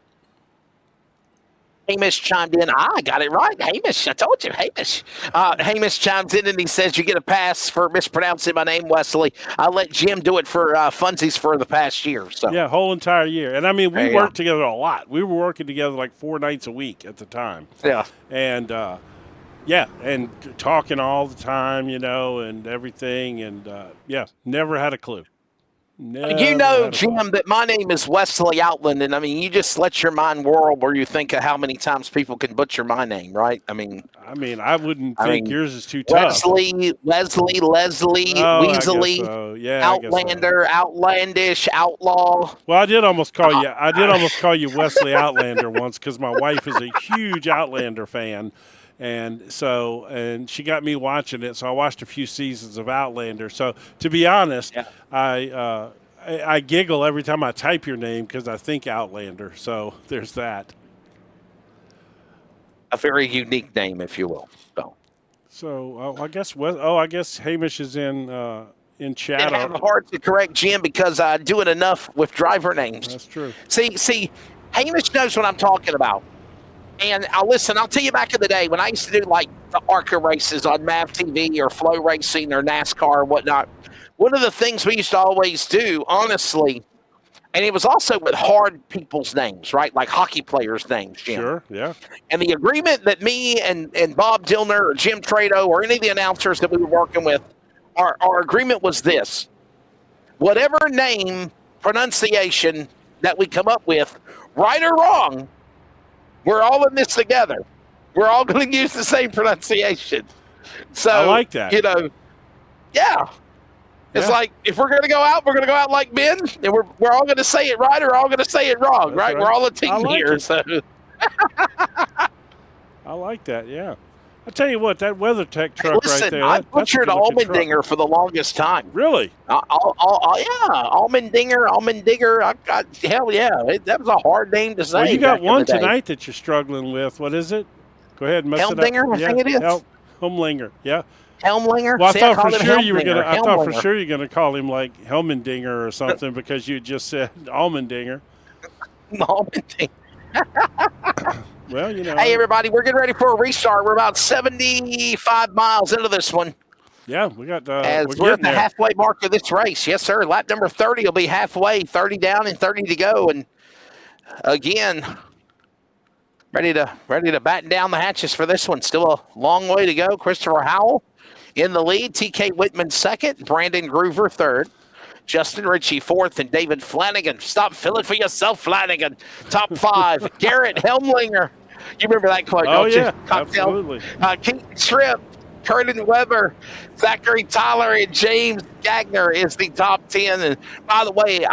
Hamish chimed in. I got it right. Hamish, I told you, Hamish. Hamish chimes in and he says, you get a pass for mispronouncing my name, Wesley. I let Jim do it for funsies for the past year. So yeah, whole entire year. And, I mean, we worked together a lot. We were working together like 4 nights a week at the time. Yeah. And, and talking all the time, and everything. And, never had a clue. Jim, that my name is Wesley Outland, and I mean, you just let your mind whirl where you think of how many times people can butcher my name, right? I I wouldn't think yours is too tough. Leslie, Weasley, Outlander, Outlandish, Outlaw. Well, I did almost call you Wesley Outlander once because my wife is a huge Outlander fan. And she got me watching it, so I watched a few seasons of Outlander. So to be honest, I giggle every time I type your name because I think Outlander. So there's that. A very unique name, if you will. So I guess Hamish is in chat. I have a hard to correct Jim because I do it enough with driver names. That's true. See, Hamish knows what I'm talking about. And I'll tell you back in the day when I used to do like the ARCA races on MAV TV or Flow Racing or NASCAR or whatnot, one of the things we used to always do, honestly, and it was also with hard people's names, right? Like hockey players' names, Jim. Sure, yeah. And the agreement that me and Bob Dillner or Jim Trado or any of the announcers that we were working with our agreement was this: whatever name pronunciation that we come up with, right or wrong, we're all in this together. We're all going to use the same pronunciation. So I like that. Yeah. It's like, if we're going to go out, we're going to go out like men, and we're all going to say it right or we're all going to say it wrong, right? We're all a team here. It. So I like that, yeah. I tell you what, that WeatherTech truck right there. I butchered Allmendinger for the longest time. Really? Yeah, Allmendinger. Hell yeah. That was a hard name to say. Well, you got one tonight that you're struggling with. What is it? Go ahead and mess it up. Helmdinger, I think it is. Helmlinger, yeah. Helmlinger. Well, I thought for sure you were gonna call him like Helmendinger or something because you just said Allmendinger. Allmendinger. Well, you know. Hey, everybody, we're getting ready for a restart. We're about 75 miles into this one. Yeah, we got. We're at the halfway mark of this race. Yes, sir. Lap number 30 will be halfway, 30 down and 30 to go. And again, ready to batten down the hatches for this one. Still a long way to go. Christopher Howell in the lead. TK Whitman second. Brandon Groover third. Justin Ritchie fourth, and David Flanagan. Stop filling for yourself, Flanagan. Top five. Garrett Helmlinger. You remember that quote, don't you? Absolutely. Keith Tripp, Curtin Weber, Zachary Tyler, and James Gagner is the top 10. And by the way,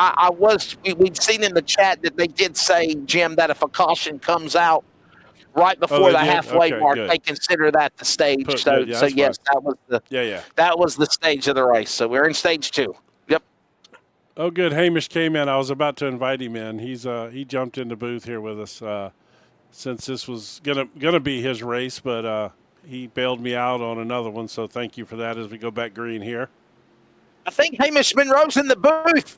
we'd seen in the chat that they did say, Jim, that if a caution comes out right before the halfway mark, they consider that the stage. Yes, that was that was the stage of the race. So we're in stage 2. Yep. Oh, good. Hamish came in. I was about to invite him in. He jumped in the booth here with us since this was gonna be his race, but he bailed me out on another one. So thank you for that. As we go back green here, I think Hamish Monroe's in the booth.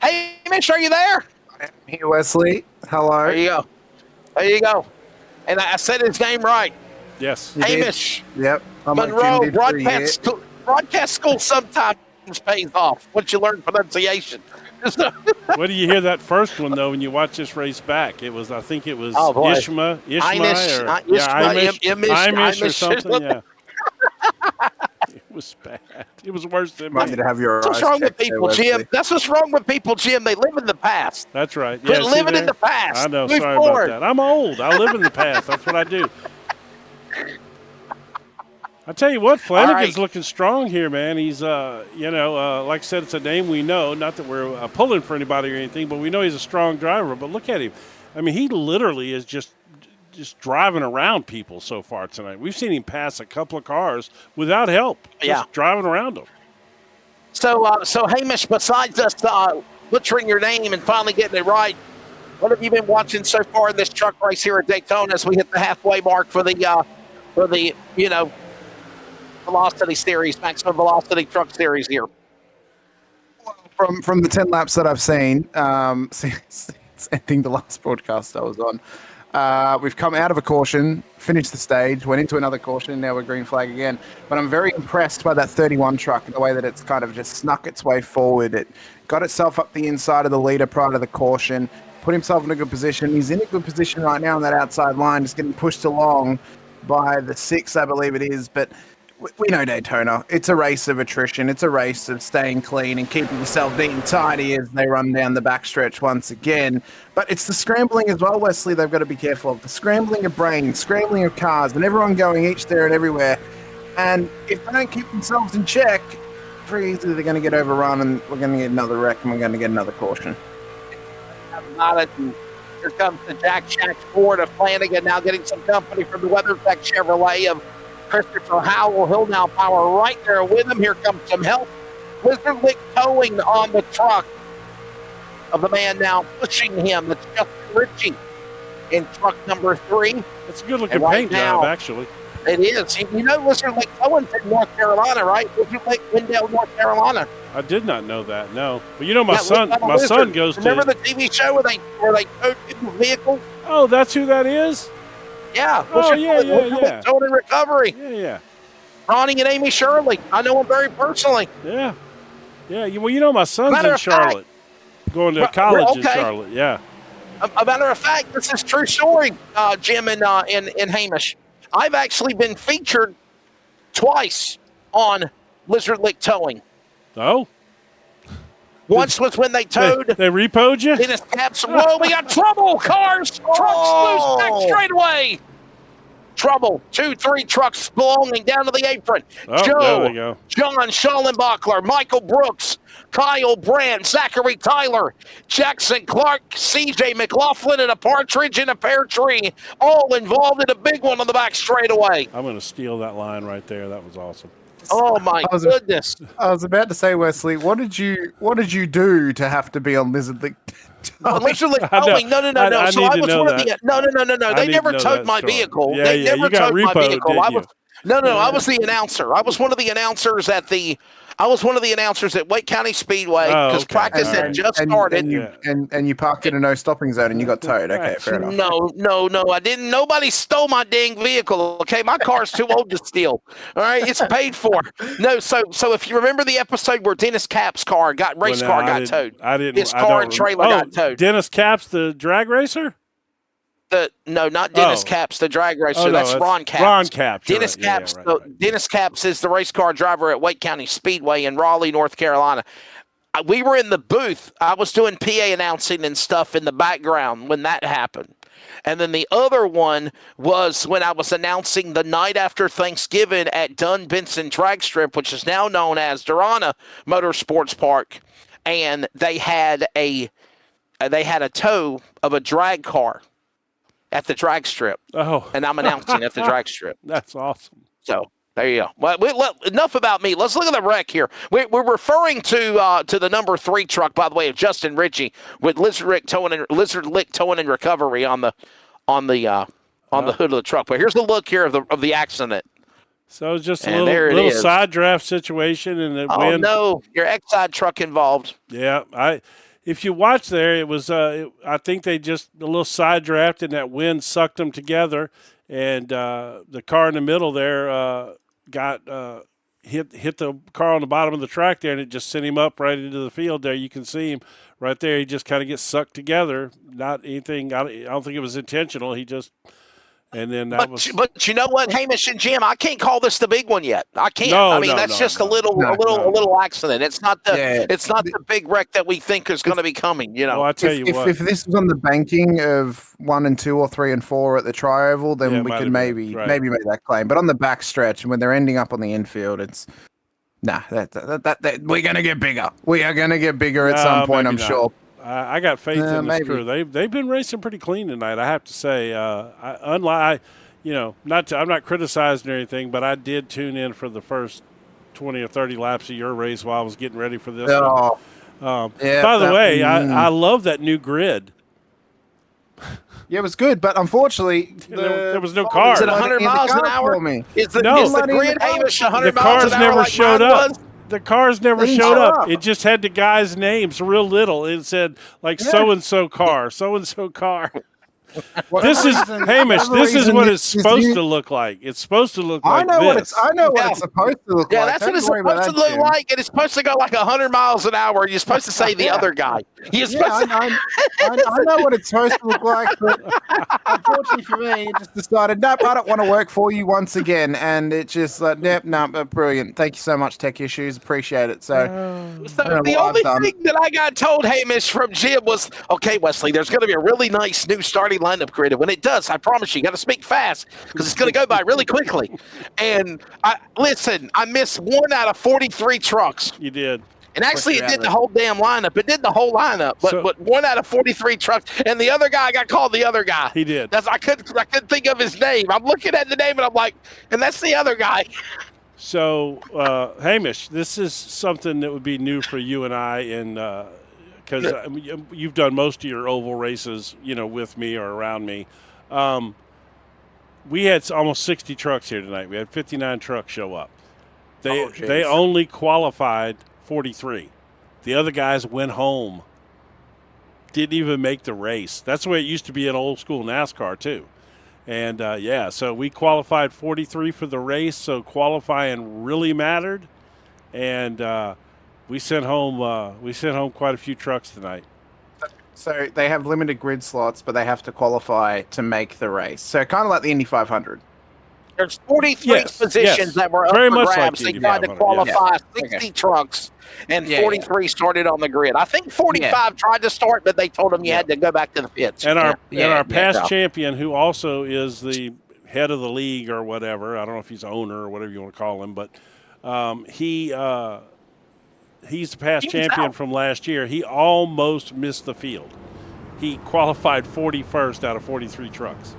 Hey, Hamish, are you there? I'm here, Wesley. Hello. There you go. And I said his name right. Yes. Hamish. Yep. Monroe, broadcast school sometimes pays off once you learn pronunciation. What do you hear that first one, though, when you watch this race back? I think it was Ishma or something. Yeah. It was bad. It was worse than Might need to have your That's what's wrong with people, Jim. That's what's wrong with people, Jim. They live in the past. That's right. Quit living in the past. I know. Move Sorry forward. about that. I'm old. I live in the past. That's what I do. I tell you what, Flanagan's looking strong here, man. He's, like I said, it's a name we know. Not that we're pulling for anybody or anything, but we know he's a strong driver. But look at him. I mean, he literally is just driving around people so far tonight. We've seen him pass a couple of cars without help. Just driving around them. So Hamish, besides us butchering your name and finally getting it right, what have you been watching so far in this truck race here at Daytona as we hit the halfway mark for the Velocity Series, Maximum Velocity Truck Series here? From the 10 laps that I've seen, since ending the last broadcast I was on, we've come out of a caution, finished the stage, went into another caution, and now we're green flag again. But I'm very impressed by that 31 truck and the way that it's kind of just snuck its way forward. It got itself up the inside of the leader prior to the caution, put himself in a good position. He's in a good position right now on that outside line, just getting pushed along by the 6, I believe it is. But we know Daytona. It's a race of attrition. It's a race of staying clean and keeping yourself neat and tidy as they run down the backstretch once again. But it's the scrambling as well, Wesley, they've got to be careful of. The scrambling of brains, scrambling of cars, and everyone going each there and everywhere. And if they don't keep themselves in check, very easily they're going to get overrun and we're going to get another wreck and we're going to get another caution. Here comes the Jack Shack Ford of Flanagan, now getting some company from the WeatherTech Chevrolet of Christopher Howell. He'll now power right there with him. Here comes some help. Wizard Lick towing on the truck of the man now pushing him. That's Justin Ritchie in truck number 3. It's a good-looking paint job, actually. It is. You know Wizard Lick Towing's in North Carolina, right? Wizard Lick, Wendell, North Carolina. I did not know that, no. But you know my son goes to... Remember the TV show where they towed people's vehicles? Oh, that's who that is? Yeah. Yeah. Towing and Recovery. Yeah. Ronnie and Amy Shirley. I know them very personally. Yeah. Yeah, well, you know my son's in Charlotte. Going to college in Charlotte, yeah. A matter of fact, this is true story, Jim and Hamish. I've actually been featured twice on Lizard Lick Towing. Oh, Once was when they towed. they repoed you? Dennis Caps. Whoa, we got trouble. Cars. Trucks loose back straightaway. Trouble. 2-3 trucks belonging down to the apron. Oh, Joe, there we go. John Schallenbachler, Michael Brooks, Kyle Brandt, Zachary Tyler, Jackson Clark, CJ McLaughlin, and a partridge in a pear tree, all involved in a big one on the back straightaway. I'm going to steal that line right there. That was awesome. Oh my goodness! I was about to say, Wesley, what did you do to have to be on Lizard Lick? Lizard Lick I know. Towing. No. I So need I to was know one of that. the. No. I They need never to know towed that my story. vehicle. Yeah, They yeah, never you got towed my repoed, vehicle. didn't I you? was. No. I was the announcer. I was one of the announcers I was one of the announcers at Wake County Speedway because okay. practice All had right. just started. And you parked in a no stopping zone and you got towed. Okay, fair enough. No, I didn't. Nobody stole my dang vehicle. Okay, my car's too old to steal. All right, it's paid for. No, so if you remember the episode where Dennis Cap's car got towed, His car and trailer got towed. Dennis Capps, the drag racer? No, not Dennis Capps, the drag racer. Oh, no, that's Ron Capps. Ron Capps. Dennis right. Yeah, Capps. right. Dennis Capps is the race car driver at Wake County Speedway in Raleigh, North Carolina. We were in the booth. I was doing PA announcing and stuff in the background when that happened. And then the other one was when I was announcing the night after Thanksgiving at Dunn Benson Drag Strip, which is now known as Durana Motorsports Park. And they had a tow of a drag car at the drag strip. Oh. And I'm announcing at the drag strip. That's awesome. So there you go. Well, enough about me. Let's look at the wreck here. We're referring to the number 3 truck, by the way, of Justin Ritchie with Lizard Lick Towing and Recovery on the hood of the truck. But here's a look here of the accident. So just And a there it little is. side draft situation, and the Oh wind. no, your Exide truck involved. Yeah, if you watch there, it was I think they just a little side draft, and that wind sucked them together, and the car in the middle there got hit the car on the bottom of the track there, and it just sent him up right into the field there. You can see him right there. He just kind of gets sucked together. Not anything. I don't think it was intentional. He just. And then But you know what, Hamish and Jim, I can't call this the big one yet. I can't. That's just a little accident. It's not the big wreck that we think is going to be coming. You know. Well, I tell you what. If this was on the banking of 1 and 2 or 3 and 4 at the tri-oval, then we could maybe make that claim. But on the back stretch, when they're ending up on the infield, it's that we're going to get bigger. We are going to get bigger at some point, I'm sure. I got faith in this crew. They've been racing pretty clean tonight, I have to say. I'm not criticizing or anything, but I did tune in for the first 20 or 30 laps of your race while I was getting ready for this. By the way, I love that new grid. Yeah, it was good, but unfortunately, there was no cars. Is it 100 miles an hour? Is the grid Hamish 100 miles an hour? The cars never showed up. The cars never showed up. up. It just had the guys' names real little. It said so-and-so car, so-and-so car. This is Hamish. This is what it's supposed to look like. It's supposed to look like this. I know what it's supposed to look like. Yeah, that's what it's supposed to look like, and it's supposed to go like 100 miles an hour. You're supposed to say the other guy. I know what it's supposed to look like, but unfortunately for me, it just decided, nope, I don't want to work for you once again, and it's just like, brilliant. Thank you so much, Tech Issues. Appreciate it. So the only thing that I got told, Hamish, from Jim was, okay, Wesley, there's going to be a really nice new starting lineup grid. And when it does, I promise you got to speak fast because it's going to go by really quickly. And I missed 1 out of 43 trucks. You did. And actually, it did the whole damn lineup. It did the whole lineup, but 1 out of 43 trucks. And the other guy got called the other guy. He did. I couldn't think of his name. I'm looking at the name, and I'm like, and that's the other guy. So, Hamish, this is something that would be new for you and I, and because you've done most of your oval races, with me or around me. We had almost 60 trucks here tonight. We had 59 trucks show up. They only qualified 43. The other guys went home. Didn't even make the race. That's the way it used to be in old school NASCAR too. And so we qualified 43 for the race. So qualifying really mattered, and we sent home quite a few trucks tonight. So they have limited grid slots, but they have to qualify to make the race. So kind of like the Indy 500. There's 43 Yes, positions yes. that were up Very for much like grabs. the They tried to 500, qualify yes. 60 trucks, and Yeah, 43 started on the grid. I think 45 tried to start, but they told them you had to go back to the pits. And our Yeah. past champion, who also is the head of the league or whatever, I don't know if he's owner or whatever you want to call him, but he's the past champion from last year. He almost missed the field. He qualified 41st out of 43 trucks.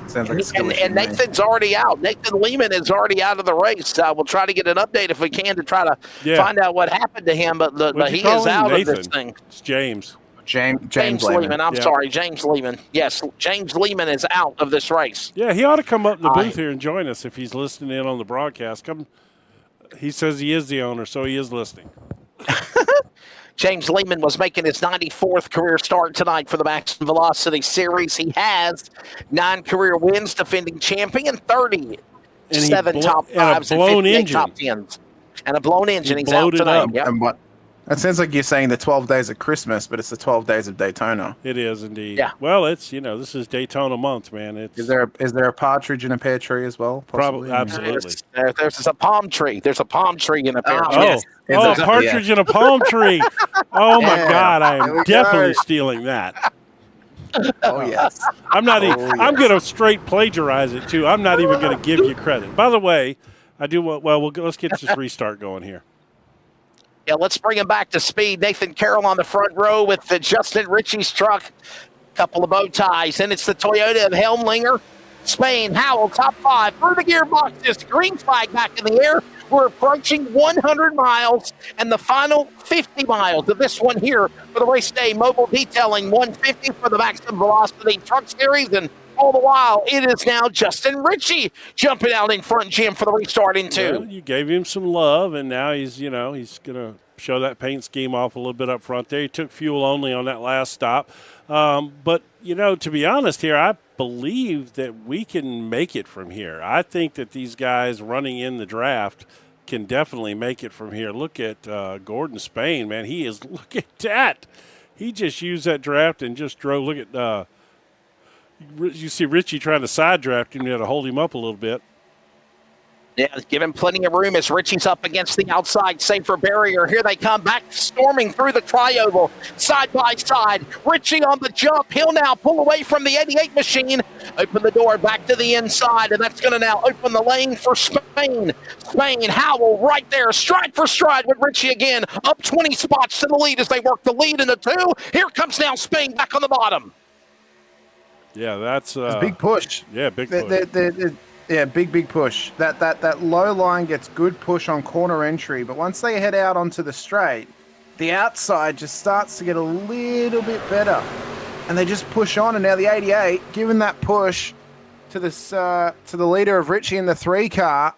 Sounds like a skill issue And to me. Nathan's already out. Nathan Lehman is already out of the race. We'll try to get an update if we can to try to find out what happened to him. But he is out of this thing. It's James. James Lehman. I'm sorry, James Lehman. Yes, James Lehman is out of this race. Yeah, he ought to come up in the booth here and join us if he's listening in on the broadcast. Come. He says he is the owner, so he is listening. James Lehman was making his 94th career start tonight for the Maximum Velocity Series. He has 9 career wins, defending champion, 37 top 5s, and 58 top 10s. And a blown engine. He's out tonight. Yep. And what? It sounds like you're saying the 12 days of Christmas, but it's the 12 days of Daytona. It is indeed. Yeah. Well, it's this is Daytona month, man. Is there a partridge in a pear tree as well? Probably, absolutely. There's a palm tree. There's a palm tree in a pear tree. Yes. A partridge in a palm tree. Oh my God, I am definitely stealing that. Oh yes. I'm not even. I'm going to straight plagiarize it too. I'm not even going to give you credit. By the way, I do. Well, let's get this restart going here. Yeah, let's bring him back to speed. Nathan Carroll on the front row with the Justin Ritchie's truck. Couple of bow ties. And it's the Toyota of Helmlinger. Spain, Howell, top 5. Through the gearboxes. Green flag back in the air. We're approaching 100 miles and the final 50 miles of this one here for the race day. Mobile detailing 150 for the Maximum Velocity Truck Series. And all the while, it is now Justin Ritchie jumping out in front, Jim, for the restart in 2. Well, you gave him some love, and now he's going to show that paint scheme off a little bit up front there. He took fuel only on that last stop. But, to be honest here, I believe that we can make it from here. I think that these guys running in the draft can definitely make it from here. Look at Gordon Spain, man. Look at that. He just used that draft and just drove. Look at you see Ritchie trying to side draft him. You had to hold him up a little bit. Yeah, give him plenty of room as Ritchie's up against the outside safer barrier. Here they come back, storming through the tri-oval, side by side. Ritchie on the jump. He'll now pull away from the 88 machine. Open the door back to the inside, and that's going to now open the lane for Spain. Spain, Howell right there, stride for stride with Ritchie again. Up 20 spots to the lead as they work the lead in the 2. Here comes now Spain back on the bottom. Yeah, that's a big push. Yeah, big push. Yeah, big push. That low line gets good push on corner entry, but once they head out onto the straight, the outside just starts to get a little bit better, and they just push on. And now the 88, giving that push to the leader of Ritchie in the 3 car,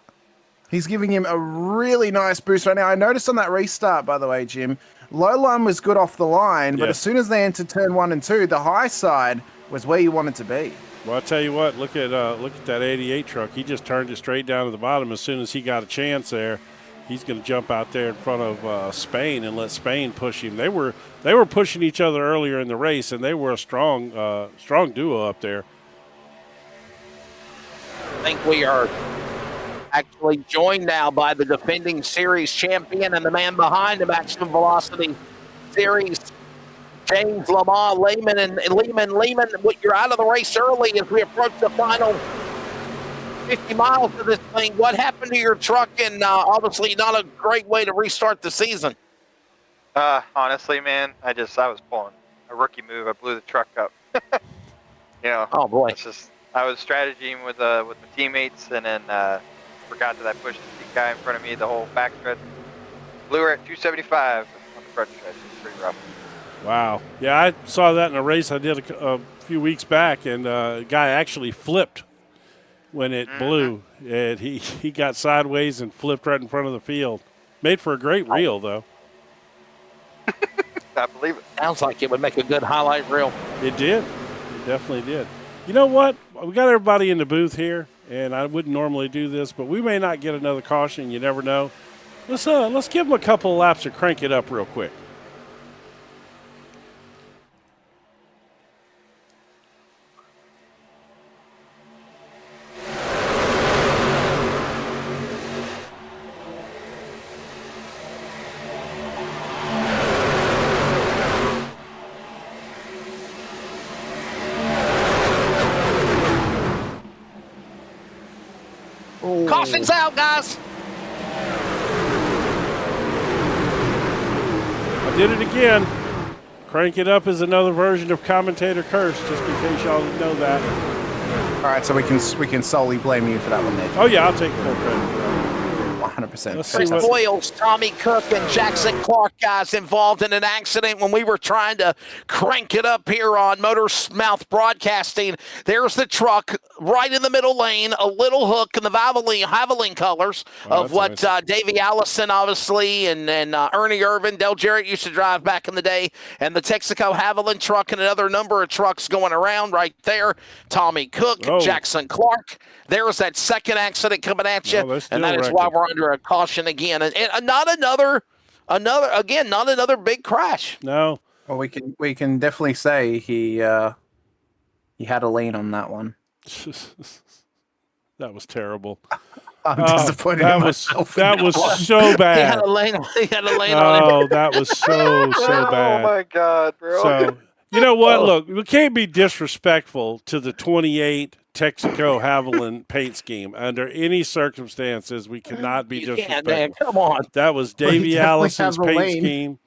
he's giving him a really nice boost right now. I noticed on that restart, by the way, Jim, low line was good off the line, but as soon as they entered turn 1 and 2, the high side was where you wanted to be. Well, I'll tell you what, look at that 88 truck. He just turned it straight down to the bottom. As soon as he got a chance there, he's going to jump out there in front of Spain and let Spain push him. They were pushing each other earlier in the race, and they were a strong duo up there. I think we are actually joined now by the defending series champion and the man behind the Maximum Velocity Series, James Lamar Lehman. And Lehman, you're out of the race early as we approach the final 50 miles of this thing. What happened to your truck? And obviously not a great way to restart the season. Honestly, man, I was pulling a rookie move. I blew the truck up. Oh boy. It's just I was strategizing with my teammates, and then forgot that I pushed the guy in front of me the whole back stretch. Blew her at 275 on the front stretch. It's pretty rough. Wow. Yeah, I saw that in a race I did a few weeks back, and a guy actually flipped when it blew. And he got sideways and flipped right in front of the field. Made for a great reel, though. I believe it. Sounds like it would make a good highlight reel. It did. It definitely did. You know what? We got everybody in the booth here, and I wouldn't normally do this, but we may not get another caution. You never know. Let's give them a couple of laps to crank it up real quick. Caution's out, guys. I did it again. Crank it up is another version of commentator curse, just in case y'all didn't know that. All right, so we can solely blame you for that one there. Oh yeah, I'll take full credit for that. 100%. Let's see Chris what- Boyles, Tommy Cook, and Jackson Clark, guys, involved in an accident when we were trying to crank it up here on Motormouth Broadcasting. There's the truck right in the middle lane, a little hook in the Haviland colors of that's what nice. Davey Allison, obviously, and Ernie Irvin, Del Jarrett used to drive back in the day, and the Texaco Haviland truck and another number of trucks going around right there. Tommy Cook, Oh. Jackson Clark. There's that second accident coming at you, No, that's and that still is why record. we're under a caution again, and not another big crash. No. Well, we can definitely say he had a lean on that one. That was terrible. I'm Oh, disappointed that in was myself. that was so He had bad. a lane. He had a lane on Oh, him. that was so Oh bad. my God, bro. So, you know what? Look, we can't be disrespectful to the 28 Texaco Haviland paint scheme under any circumstances. We cannot be You can't, disrespectful. man. Come on. That was Well, he Davey definitely Allison's has a paint lane. scheme.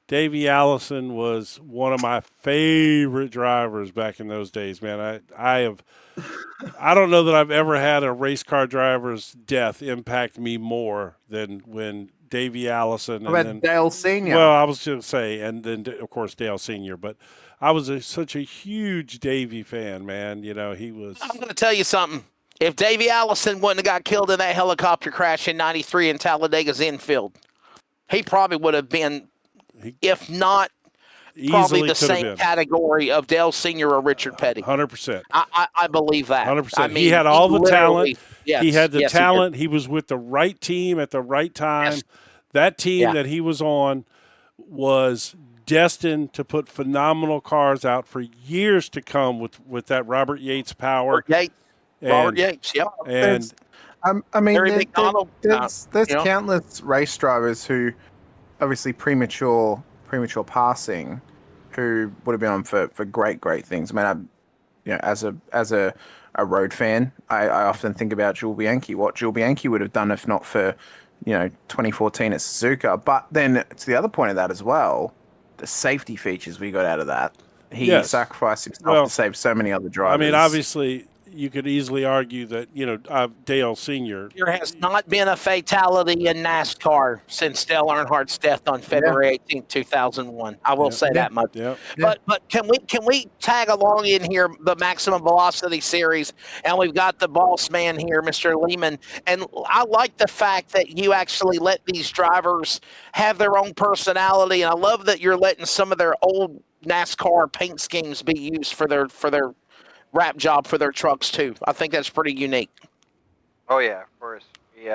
Davey Allison was one of my favorite drivers back in those days, man. I don't know that I've ever had a race car driver's death impact me more than when Davey Allison What about Dale Senior? well, I was going to say, and then of course Dale Senior, but I was such a huge Davey fan, man. You know, he was. I'm going to tell you something. If Davey Allison wouldn't have got killed in that helicopter crash in '93 in Talladega's infield, he probably would have been, if not probably Easily the could have same been. category of Dale Senior or Richard Petty. 100%. I believe that. 100%. I mean, He had all the literally- talent. Yes, He had the yes, talent. He was with the right team at the right time. Yes. That team Yeah. that he was on was destined to put phenomenal cars out for years to come with that Robert Yates power. Robert And- Yates, yep. And I mean, Harry there- McDonald, there's you know? countless race drivers who, obviously premature passing, who would have been on for great things. I mean, as a road fan, I often think about Jules Bianchi, what Jules Bianchi would have done if not for 2014 at Suzuka. But then to the other point of that as well, the safety features we got out of that. He Yes. sacrificed himself Well, to save so many other drivers. I mean, obviously, you could easily argue that, Dale Sr. There has not been a fatality in NASCAR since Dale Earnhardt's death on February 18th, 2001. I will say that much. Yeah. But can we tag along in here the Maximum Velocity series, and we've got the boss man here, Mr. Lehman, and I like the fact that you actually let these drivers have their own personality, and I love that you're letting some of their old NASCAR paint schemes be used for their wrap job for their trucks too. I think that's pretty unique. Oh yeah, of course. We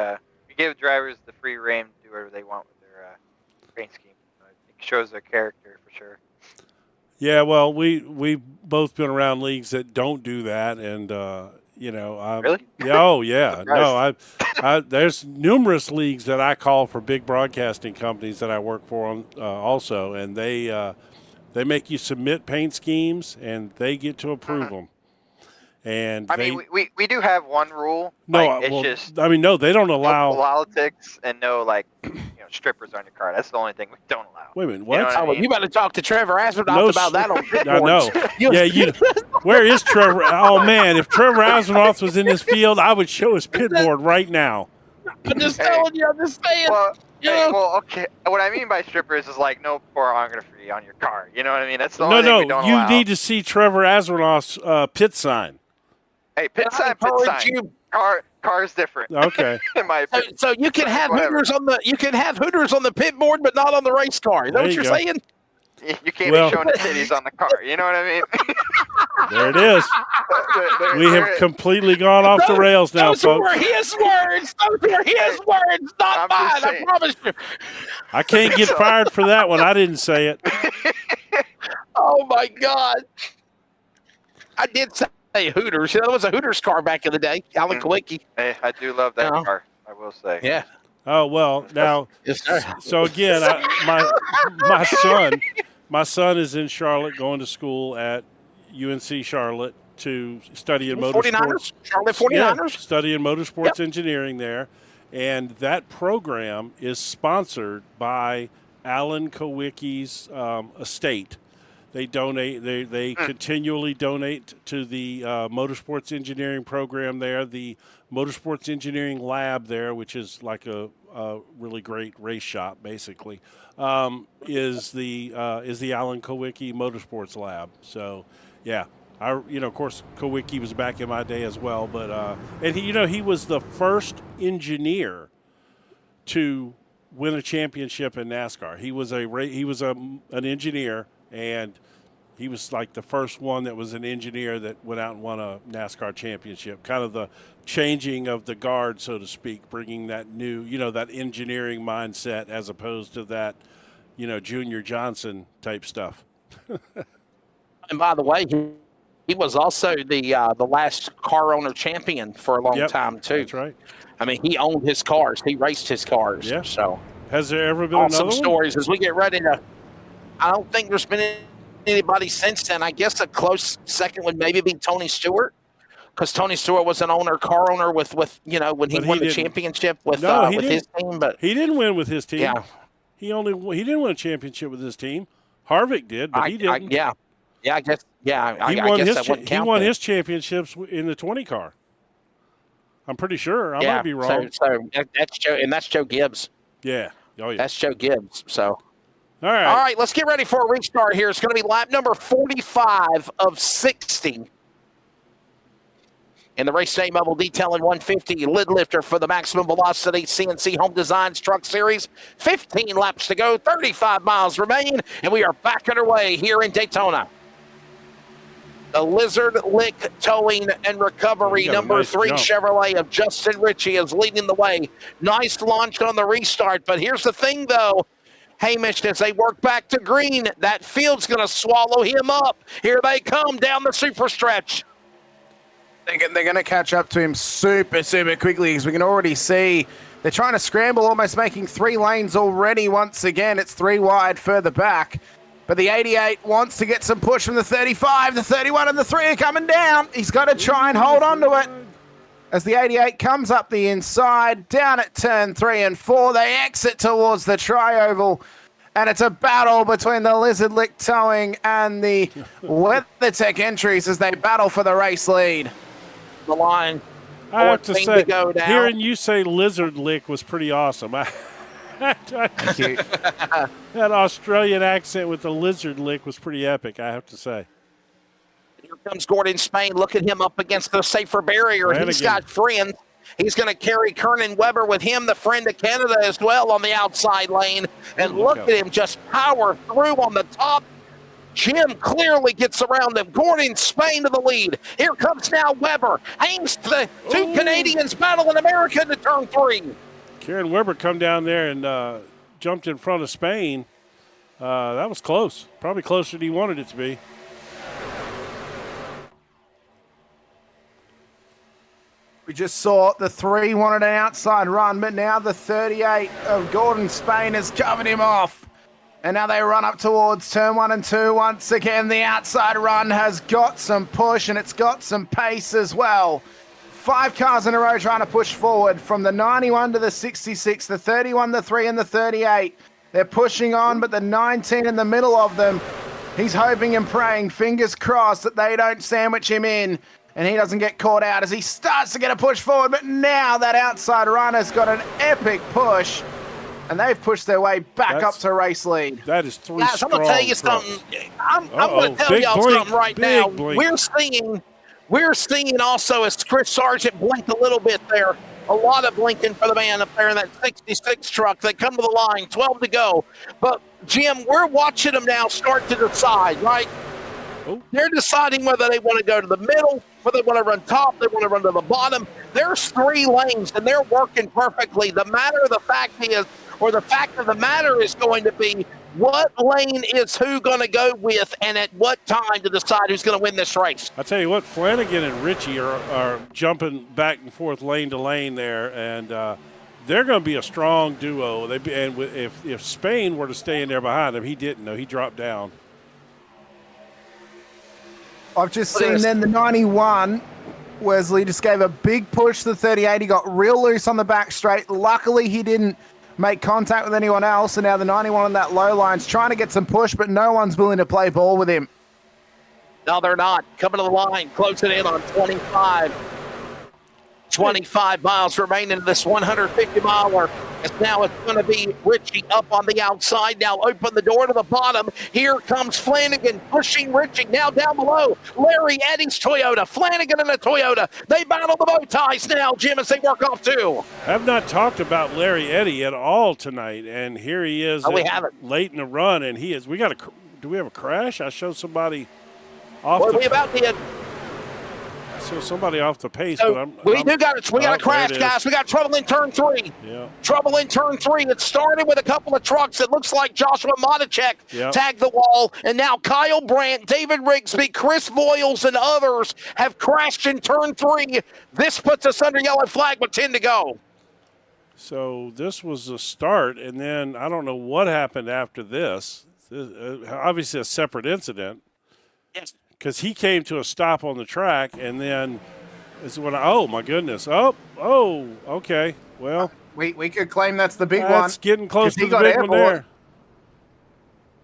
give drivers the free reign to do whatever they want with their paint scheme. It shows their character for sure. Yeah, well, we've both been around leagues that don't do that, and Really? Yeah, oh yeah, no, there's numerous leagues that I call for big broadcasting companies that I work for on also, and they make you submit paint schemes, and they get to approve them. And I mean, we do have one rule. no, Like, it's well, just I mean, no, they don't no allow. politics and no strippers on your car. That's the only thing we don't allow. Wait a minute, You know what? what I Oh, well, mean? you better talk to Trevor Astronaut No, about that on I know. Yeah, where is Trevor? Oh man, if Trevor Asmanoff was in this field, I would show his pit board right now. I'm just telling you, I'm just saying. Well, Yeah. okay. What I mean by strippers is like no pornography on your car. You know what I mean? That's the No, only thing we don't you allow. need to see Trevor Asmanoff's pit sign. Hey, pit I sign, pit encourage sign. you- Car's different. Okay. In my So, opinion. so you can have Whatever. Hooters on the pit board, but not on the race car. Is that There what you you're go. saying? You can't Well- be showing the titties on the car. You know what I mean? There it is. We have completely gone off the rails now, Those folks. were his words. Those were his words, not I'm just mine. I saying. promise you. I can't get fired for that one. I didn't say it. Oh my God. I did say Hooters. That was a Hooters car back in the day. Alan Kawicki. Hey, I do love that Yeah. car. I will say. Yeah. Oh well, now Yes, sir. so again, my son is in Charlotte going to school at UNC Charlotte, to study in 49ers, motorsports. Charlotte 49ers. Yeah, study in motorsports engineering there. And that program is sponsored by Alan Kowicki's estate. They donate. They continually donate to the motorsports engineering program there. The motorsports engineering lab there, which is like a really great race shop, basically, is the Alan Kowicki Motorsports Lab. So, yeah, of course, Kowicki was back in my day as well. But and he was the first engineer to win a championship in NASCAR. He was an engineer, and he was like the first one that was an engineer that went out and won a NASCAR championship. Kind of the changing of the guard, so to speak, bringing that new, that engineering mindset as opposed to that, Junior Johnson type stuff. And by the way, he was also the last car owner champion for a long time too. That's right. I mean, he owned his cars. He raced his cars. Yeah. So has there ever been awesome another stories as we get ready to. I don't think there's been anybody since then. I guess a close second would maybe be Tony Stewart, because Tony Stewart was an car owner with when he won the championship with his team. But he didn't win with his team. Yeah. He didn't win a championship with his team. Harvick did, but he didn't. I guess. Yeah, I guess that wouldn't count. He won his championships in the 20 car. I'm pretty sure. I might be wrong. So that's Joe, and that's Joe Gibbs. Yeah. Oh yeah. That's Joe Gibbs. So. All right, let's get ready for a restart here. It's going to be lap number 45 of 60. In the race day mobile detailing 150 lid lifter for the maximum velocity CNC Home Designs Truck Series. 15 laps to go, 35 miles remain, and we are back underway here in Daytona. The Lizard Lick Towing and Recovery number 3 Chevrolet of Justin Ritchie is leading the way. Nice launch on the restart, but here's the thing, though. Hamish, as they work back to green, that field's going to swallow him up. Here they come down the super stretch. They're going to catch up to him super quickly, because we can already see they're trying to scramble, almost making 3 lanes already once again. It's 3 wide further back. But the 88 wants to get some push from the 35. The 31 and the 3 are coming down. He's got to try and hold on to it. As the 88 comes up the inside, down at turn 3 and 4, they exit towards the tri-oval. And it's a battle between the Lizard Lick Towing and the WeatherTech entries as they battle for the race lead. The line. I have to say, hearing you say Lizard Lick was pretty awesome. Thank you. That Australian accent with the Lizard Lick was pretty epic, I have to say. Here comes Gordon Spain. Look at him up against the safer barrier. He's got friends. He's going to carry Kernan Weber with him, the friend of Canada as well, on the outside lane. And look at him just power through on the top. Jim clearly gets around them. Gordon Spain to the lead. Here comes now Weber. Hangs the 2 Canadians battling America to turn 3. Karen Weber come down there and jumped in front of Spain. That was close. Probably closer than he wanted it to be. We just saw the 3 wanted an outside run, but now the 38 of Gordon Spain has covered him off. And now they run up towards turn 1 and 2. Once again, the outside run has got some push, and it's got some pace as well. 5 cars in a row trying to push forward from the 91 to the 66, the 31, the 3, and the 38. They're pushing on, but the 19 in the middle of them, he's hoping and praying, fingers crossed, that they don't sandwich him in and he doesn't get caught out as he starts to get a push forward. But now that outside runner's got an epic push, and they've pushed their way back up to race lead. That is 3 Guys, I'm going to tell you something. I'm going to tell y'all something right now. We're seeing also, as Chris Sargent blinked a little bit there, a lot of blinking for the man up there in that 66 truck. They come to the line, 12 to go. But, Jim, we're watching them now start to decide, right? Oh. They're deciding whether they want to go to the middle, whether they want to run top, they want to run to the bottom. There's 3 lanes, and they're working perfectly. The fact of the matter is going to be what lane is who going to go with and at what time to decide who's going to win this race. I tell you what, Flanagan and Ritchie are jumping back and forth lane to lane there, and they're going to be a strong duo. If Spain were to stay in there behind him, he didn't. No, he dropped down. I've just Look at seen this. then the 91. Wesley just gave a big push to the 38. He got real loose on the back straight. Luckily, he didn't make contact with anyone else. And now the 91 on that low line's trying to get some push, but no one's willing to play ball with him. No, they're not. Coming to the line, closing in on 25. 25 miles remaining in this 150-miler. Now it's going to be Richie up on the outside. Now open the door to the bottom. Here comes Flanagan pushing Richie. Now down below, Larry Eddy's Toyota. Flanagan in a Toyota. They battle the bow ties now, Jim, as they work off two. Have not talked about Larry Eddy at all tonight, and here he is We haven't. late in the run, and he is. Do we have a crash? I showed somebody off Well, the. we about did. So somebody off the pace, So but we got a crash, there it is. guys. We got trouble in turn 3. Yeah. Trouble in turn 3. It started with a couple of trucks. It looks like Joshua Monacek Yep. tagged the wall, and now Kyle Brandt, David Rigsby, Chris Boyles, and others have crashed in turn 3. This puts us under yellow flag with 10 to go. So this was the start, and then I don't know what happened after this. Obviously a separate incident. Yes. Because he came to a stop on the track, and then is when oh my goodness, oh, okay, well, We could claim that's the big one. that's getting close 'cause to he the got big one airborne. there.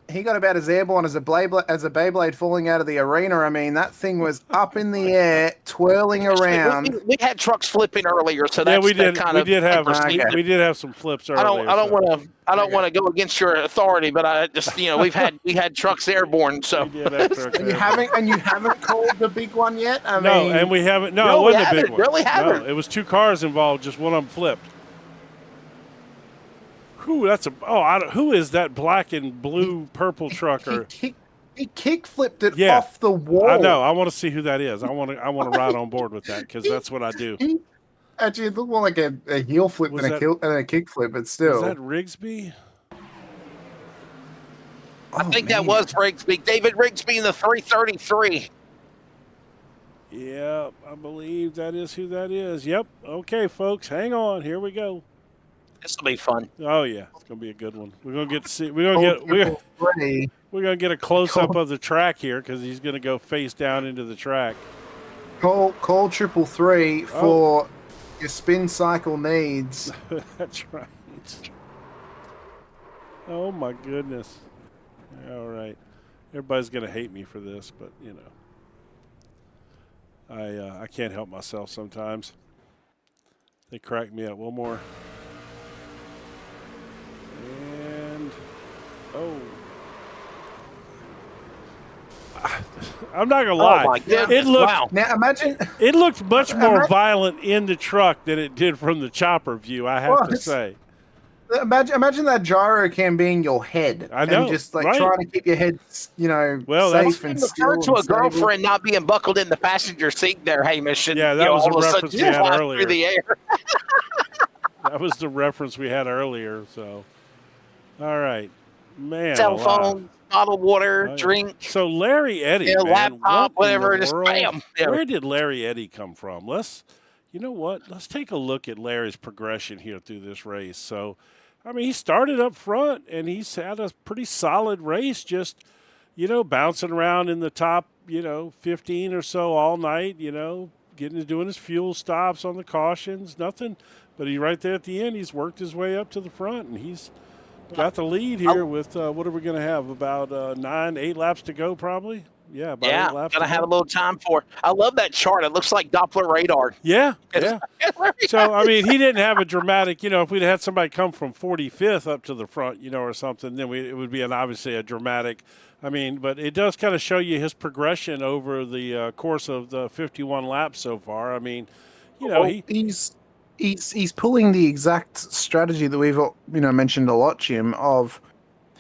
He got about as airborne as a Beyblade falling out of the arena. I mean, that thing was up in the air, twirling around. We had trucks flipping earlier, so Yeah, that's we that did. kind We of did have Okay. we did have some flips earlier. I don't so. want to. I don't want to go against your authority, but I just we had trucks airborne, so We did have trucks And you there. haven't called the big one yet. I No, mean, and we haven't. No, No, it we wasn't a big haven't. one. Really haven't. No, it was 2 cars involved. Just one of them flipped. Who? That's a. Oh, who is that black and blue purple trucker? he kick flipped it Yeah. off the wall. I know. I want to see who that is. I want to ride on board with that because that's what I do. Actually, it looked more like a heel flip Was than that- a kick flip, but Is still. that Rigsby? I think that was Rigsby. David Rigsby in the 333. Yeah, I believe that is who that is. Yep. Okay, folks, hang on. Here we go. This will be fun. Oh yeah, it's gonna be a good one. We're gonna get to see. We're gonna get a close up of the track here because he's gonna go face down into the track. Call 333 for your spin cycle needs. That's right. Oh my goodness. All right. Everybody's gonna hate me for this, but you know, I can't help myself sometimes. They crack me up. One more. And I'm not gonna lie. my goodness. It looked Wow. Now imagine it looked much more Imagine- violent in the truck than it did from the chopper view. I have Well, to it's- say. imagine that gyro cam being your head. I know, And just like right. trying to keep your head, Well, that's- safe and Refer still. to a and stable. girlfriend not being buckled in the passenger seat there, Hamish. And, Yeah, that you know, was all a of sudden reference we you had fly earlier. through the air. That was the reference we had earlier. So, all right, man. Cell alive. phone, bottled water, Oh, yeah. drink. So Larry Eddy, Yeah, man, laptop, what in whatever, the just world? bam. Yeah. Where did Larry Eddy come from? You know what? Let's take a look at Larry's progression here through this race. So, I mean, he started up front and he's had a pretty solid race, just, you know, bouncing around in the top, 15 or so all night, doing his fuel stops on the cautions, nothing. But right there at the end, he's worked his way up to the front and he's got the lead here with, what are we going to have, about 8 laps to go probably? Yeah, about 8 laps gonna to have go. a little time for. I love that chart. It looks like Doppler radar. Yeah. So, I mean, he didn't have a dramatic, if we'd had somebody come from 45th up to the front, or something, then it would be obviously a dramatic. I mean, but it does kind of show you his progression over the course of the 51 laps so far. I mean, he's pulling the exact strategy that we've mentioned a lot, Jim. Of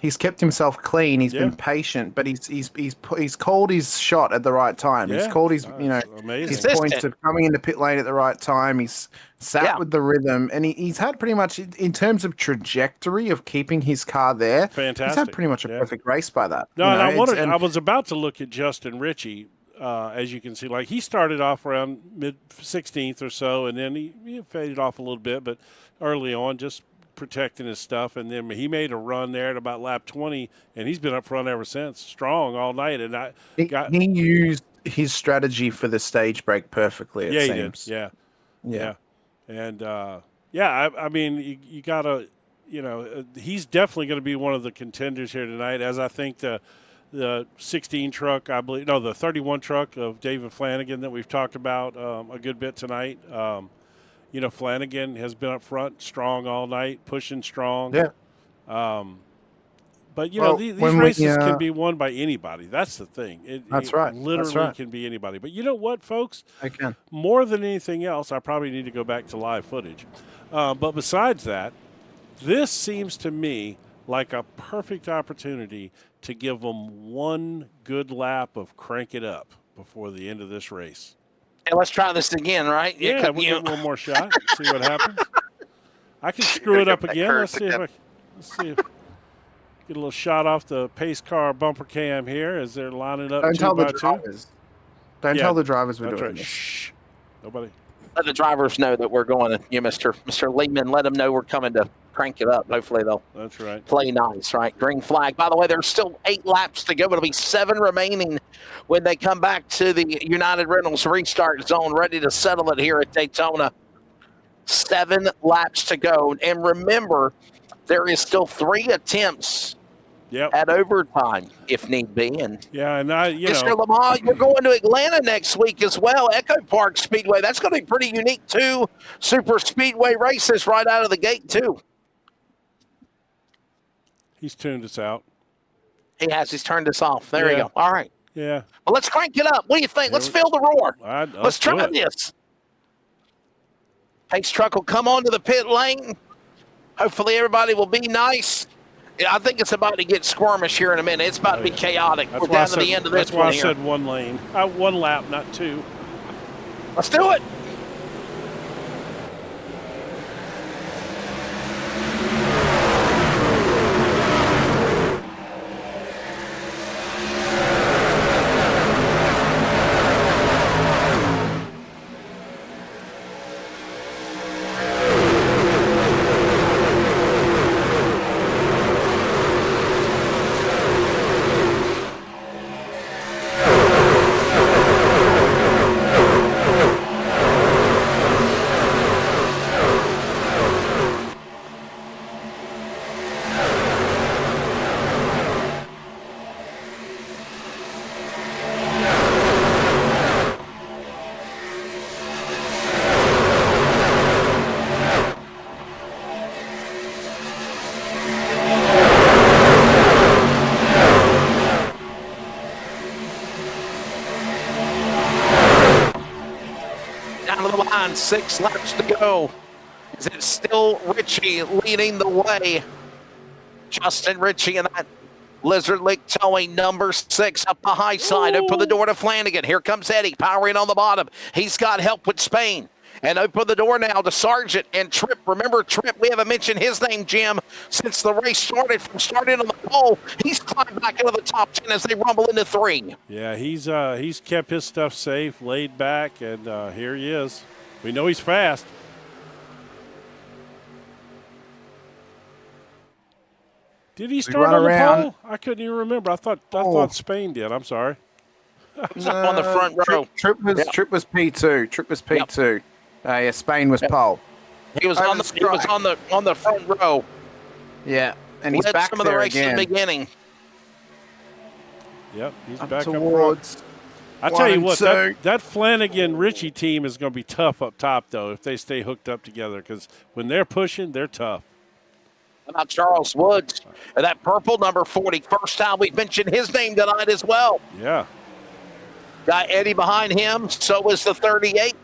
he's kept himself clean. He's been patient, but he's called his shot at the right time. He's called his amazing. his points of coming into pit lane at the right time. He's sat with the rhythm, and he's had pretty much in terms of trajectory of keeping his car there. Fantastic. He's had pretty much a perfect race by that. No, and I was about to look at Justin Ritchie. As you can see, like he started off around mid 16th or so, and then he faded off a little bit, but early on, just protecting his stuff. And then he made a run there at about lap 20, and he's been up front ever since, strong all night. And he used his strategy for the stage break perfectly. It seems. He did. Yeah. And I mean, you gotta, he's definitely going to be one of the contenders here tonight. As I think the 16 truck, the 31 truck of David Flanagan that we've talked about a good bit tonight. Flanagan has been up front strong all night, pushing strong. Yeah. But these when races can be won by anybody. That's the thing. That's right. Literally can be anybody. But you know what, folks? I can. More than anything else, I probably need to go back to live footage. But besides that, this seems to me like a perfect opportunity to give them one good lap of crank it up before the end of this race. And let's try this again, right? Yeah, we'll give one more shot. See what happens. I can screw it up again. Let's see if get a little shot off the pace car bumper cam here as they're lining up. Don't tell the 2 by 2. drivers. Don't tell the drivers we're doing right. this. Shh. Nobody. Let the drivers know that we're going to, Mr. Lehman, let them know we're coming to crank it up. Hopefully they'll play nice, right? Green flag. By the way, there's still 8 laps to go. It'll be 7 remaining when they come back to the United Rentals restart zone, ready to settle it here at Daytona. 7 laps to go. And remember, there is still 3 attempts at overtime, if need be. And Mr. Lamar, you're going to Atlanta next week as well. Echo Park Speedway. That's going to be pretty unique, 2 super speedway races right out of the gate, too. He's tuned us out. He has. He's turned us off. There you go. All right. Yeah. Well, let's crank it up. What do you think? Let's feel the roar. Let's try it. this. Pace truck will come onto the pit lane. Hopefully everybody will be nice. I think it's about to get squirmish here in a minute. It's about to be chaotic. We're down to the end of this one here. That's why I said 1 lane. 1 lap, not 2. Let's do it. Down to the line, 6 laps to go. Is it still Ritchie leading the way? Justin Ritchie in that Lizard Lake Towing number 6 up the high side. Open the door to Flanagan. Here comes Eddie powering on the bottom. He's got help with Spain. And open the door now to Sargent and Tripp. Remember Tripp, we haven't mentioned his name, Jim, since the race started. From starting on the pole, he's climbed back into the top 10 as they rumble into 3. Yeah, he's kept his stuff safe, laid back, and here he is. We know he's fast. Did he start on the pole? I couldn't even remember. I thought Spain did. I'm sorry. On the front row. Tripp was P2. Tripp was P2. Yep. Yeah, Spain was pole. He was on the front row. Yeah, and he's back some of the race again. in the beginning. Yep, he's up back towards. Up front. I tell you what, that Flanagan Ritchie team is going to be tough up top though if they stay hooked up together because when they're pushing, they're tough. How about Charles Woods? That purple number 40. First time we've mentioned his name tonight as well. Yeah. Got Eddie behind him. So is the 38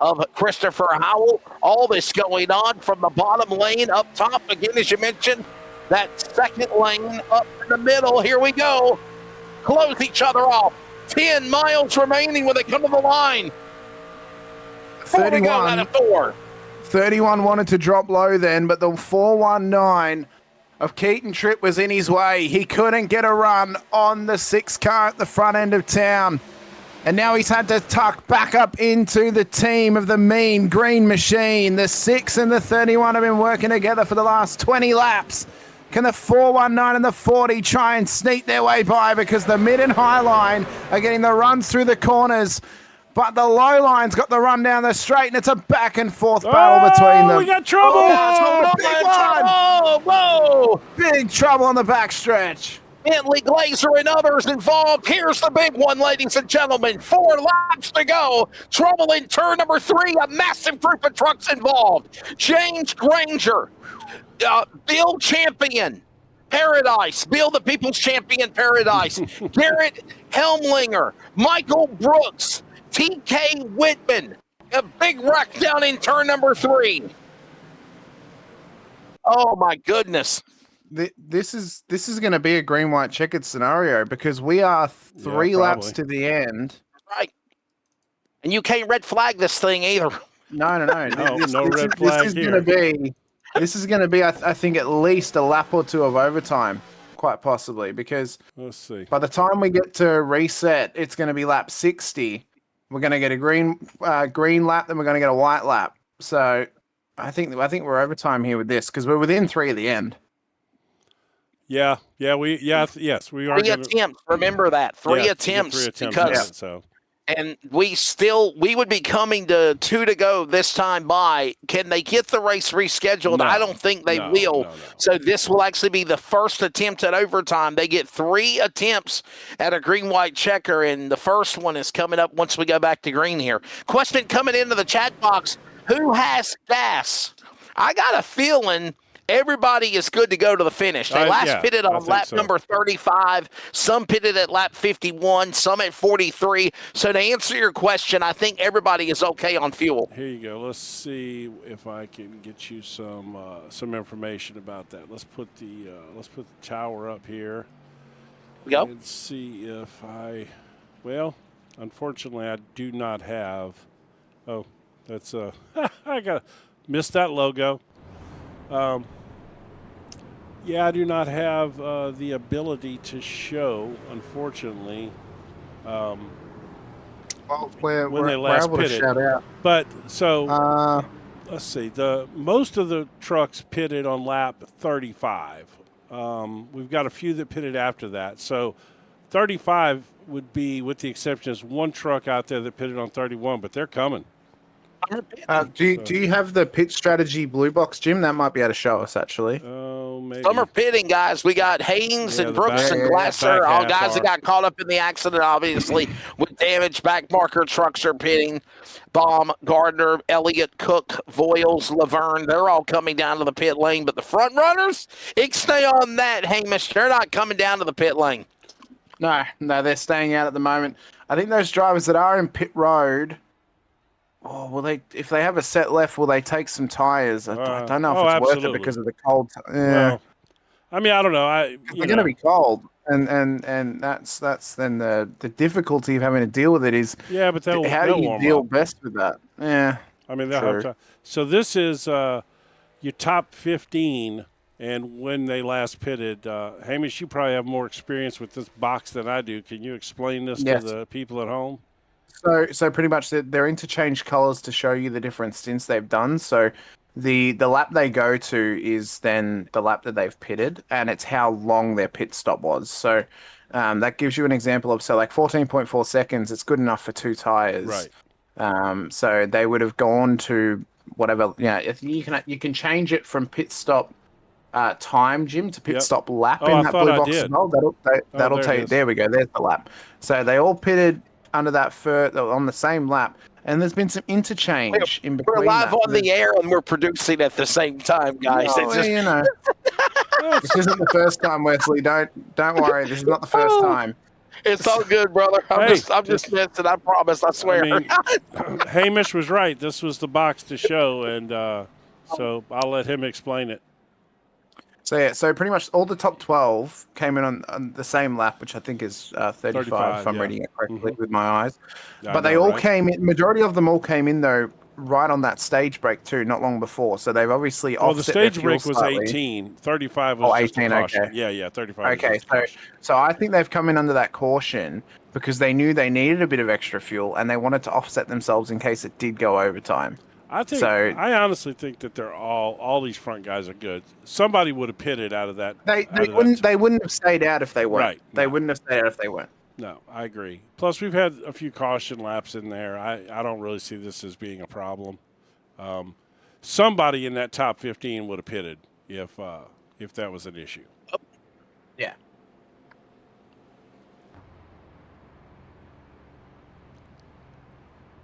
of Christopher Howell. All this going on from the bottom lane up top. Again, as you mentioned, that second lane up in the middle. Here we go. Close each other off. 10 miles remaining when they come to the line. 4 to go out of 4. 31 wanted to drop low then, but the 419 of Keaton Tripp was in his way. He couldn't get a run on the 6 car at the front end of town. And now he's had to tuck back up into the team of the Mean Green Machine. The 6 and the 31 have been working together for the last 20 laps. Can the 419 and the 40 try and sneak their way by, because the mid and high line are getting the runs through the corners, but the low line's got the run down the straight, and it's a back and forth battle between them. We got trouble! Big one! Oh, whoa! Big trouble on the backstretch. Bentley Glazer and others involved. Here's the big one, ladies and gentlemen. 4 laps to go. Trouble in turn number 3. A massive group of trucks involved. James Granger, Bill Champion, Paradise. Bill, the People's Champion, Paradise. Garrett Helmlinger, Michael Brooks, TK Whitman. A big wreck down in turn number 3. Oh, my goodness. This is going to be a green-white checkered scenario, because we are 3 laps to the end. Right. And you can't red flag this thing either. No. No red flag this is here. going to be. This is going to be, I think, at least a lap or 2 of overtime, quite possibly, because Let's see. by the time we get to reset, it's going to be lap 60. We're going to get a green lap, then we're going to get a white lap. So I think we're overtime here with this, because we're within 3 of the end. Yes, we are. 3 attempts. Remember that. 3 attempts. 3 attempts. Because, So. and we would be coming to 2 to go this time by. Can they get the race rescheduled? No, I don't think they will. No. So this will actually be the first attempt at overtime. They get 3 attempts at a green-white checker, and the first one is coming up once we go back to green here. Question coming into the chat box: who has gas? I got a feeling everybody is good to go to the finish. They last pitted on lap number 35. Some pitted at lap 51, some at 43. So to answer your question, I think everybody is okay on fuel. Here you go. Let's see if I can get you some information about that. Let's put the tower up here. Go. And see if well, unfortunately I do not have. Oh, that's I missed that logo. Yeah, I do not have the ability to show, unfortunately, Well, when they we're last able to pitted. shout out. But so let's see. Most of the trucks pitted on lap 35. We've got a few that pitted after that. So 35 would be, with the exception of 1 truck out there that pitted on 31, but they're coming. Do you have the pit strategy blue box, Jim? That might be able to show us, actually. Oh, maybe. Some are pitting, guys. We got Haynes and Brooks and Glasser, all guys that got caught up in the accident, obviously, with damage. Back marker trucks are pitting. Baum, Gardner, Elliott, Cook, Voiles, Laverne, they're all coming down to the pit lane. But the front runners, stay on that, Hamish. They're not coming down to the pit lane. No, they're staying out at the moment. I think those drivers that are in pit road, will they? If they have a set left, will they take some tires? I don't know if it's worth it because of the cold. Well, I mean, I don't know. They're going to be cold, and that's then the difficulty of having to deal with it is. Yeah, but how do you deal best with that? Yeah, I mean, they'll have to. So this is your top 15, and when they last pitted. Hamish, you probably have more experience with this box than I do. Can you explain this to the people at home? So pretty much they're interchanged colors to show you the different stints they've done. So the lap they go to is then the lap that they've pitted, and it's how long their pit stop was. So that gives you an example of, so like 14.4 seconds, it's good enough for 2 tires. Right. So they would have gone to whatever, if you can change it from pit stop time, Jim, to pit stop lap in that blue box as well. That'll tell you. There we go. There's the lap. So they all pitted under that on the same lap, and there's been some interchange in between. We're live on the air and we're producing at the same time, guys. This isn't the first time, Wesley. Don't worry. This is not the first time. It's all good, brother. I'm just missing. I promise. I swear. I mean, Hamish was right. This was the box to show, and so I'll let him explain it. So pretty much all the top 12 came in on the same lap, which I think is 35 if I'm reading it correctly with my eyes. But they all came in, majority of them all came in, though, right on that stage break, too, not long before. So they've obviously offset the their stage fuel break was slightly. 18. 35 was just 18, a caution. okay. Yeah, 35 Okay, so I think they've come in under that caution because they knew they needed a bit of extra fuel and they wanted to offset themselves in case it did go overtime. I honestly think that they're all these front guys are good. Somebody would have pitted out of that. They wouldn't have stayed out if they weren't. Right. They No. wouldn't have stayed out if they weren't. No, I agree. Plus, we've had a few caution laps in there. I don't really see this as being a problem. Somebody in that top 15 would have pitted if that was an issue. Yeah.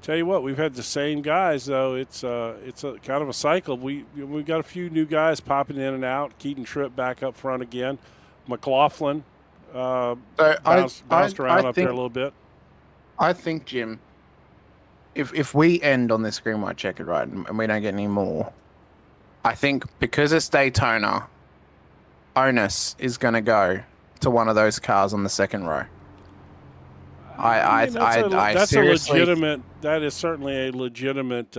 Tell you what, we've had the same guys though. It's a kind of a cycle. We've got a few new guys popping in and out. Keaton Tripp back up front again. McLaughlin bounced around up there a little bit. I think, Jim, if we end on this green white checkered ride and we don't get any more, I think because it's Daytona, onus is going to go to one of those cars on the second row. That's seriously, a legitimate. That is certainly a legitimate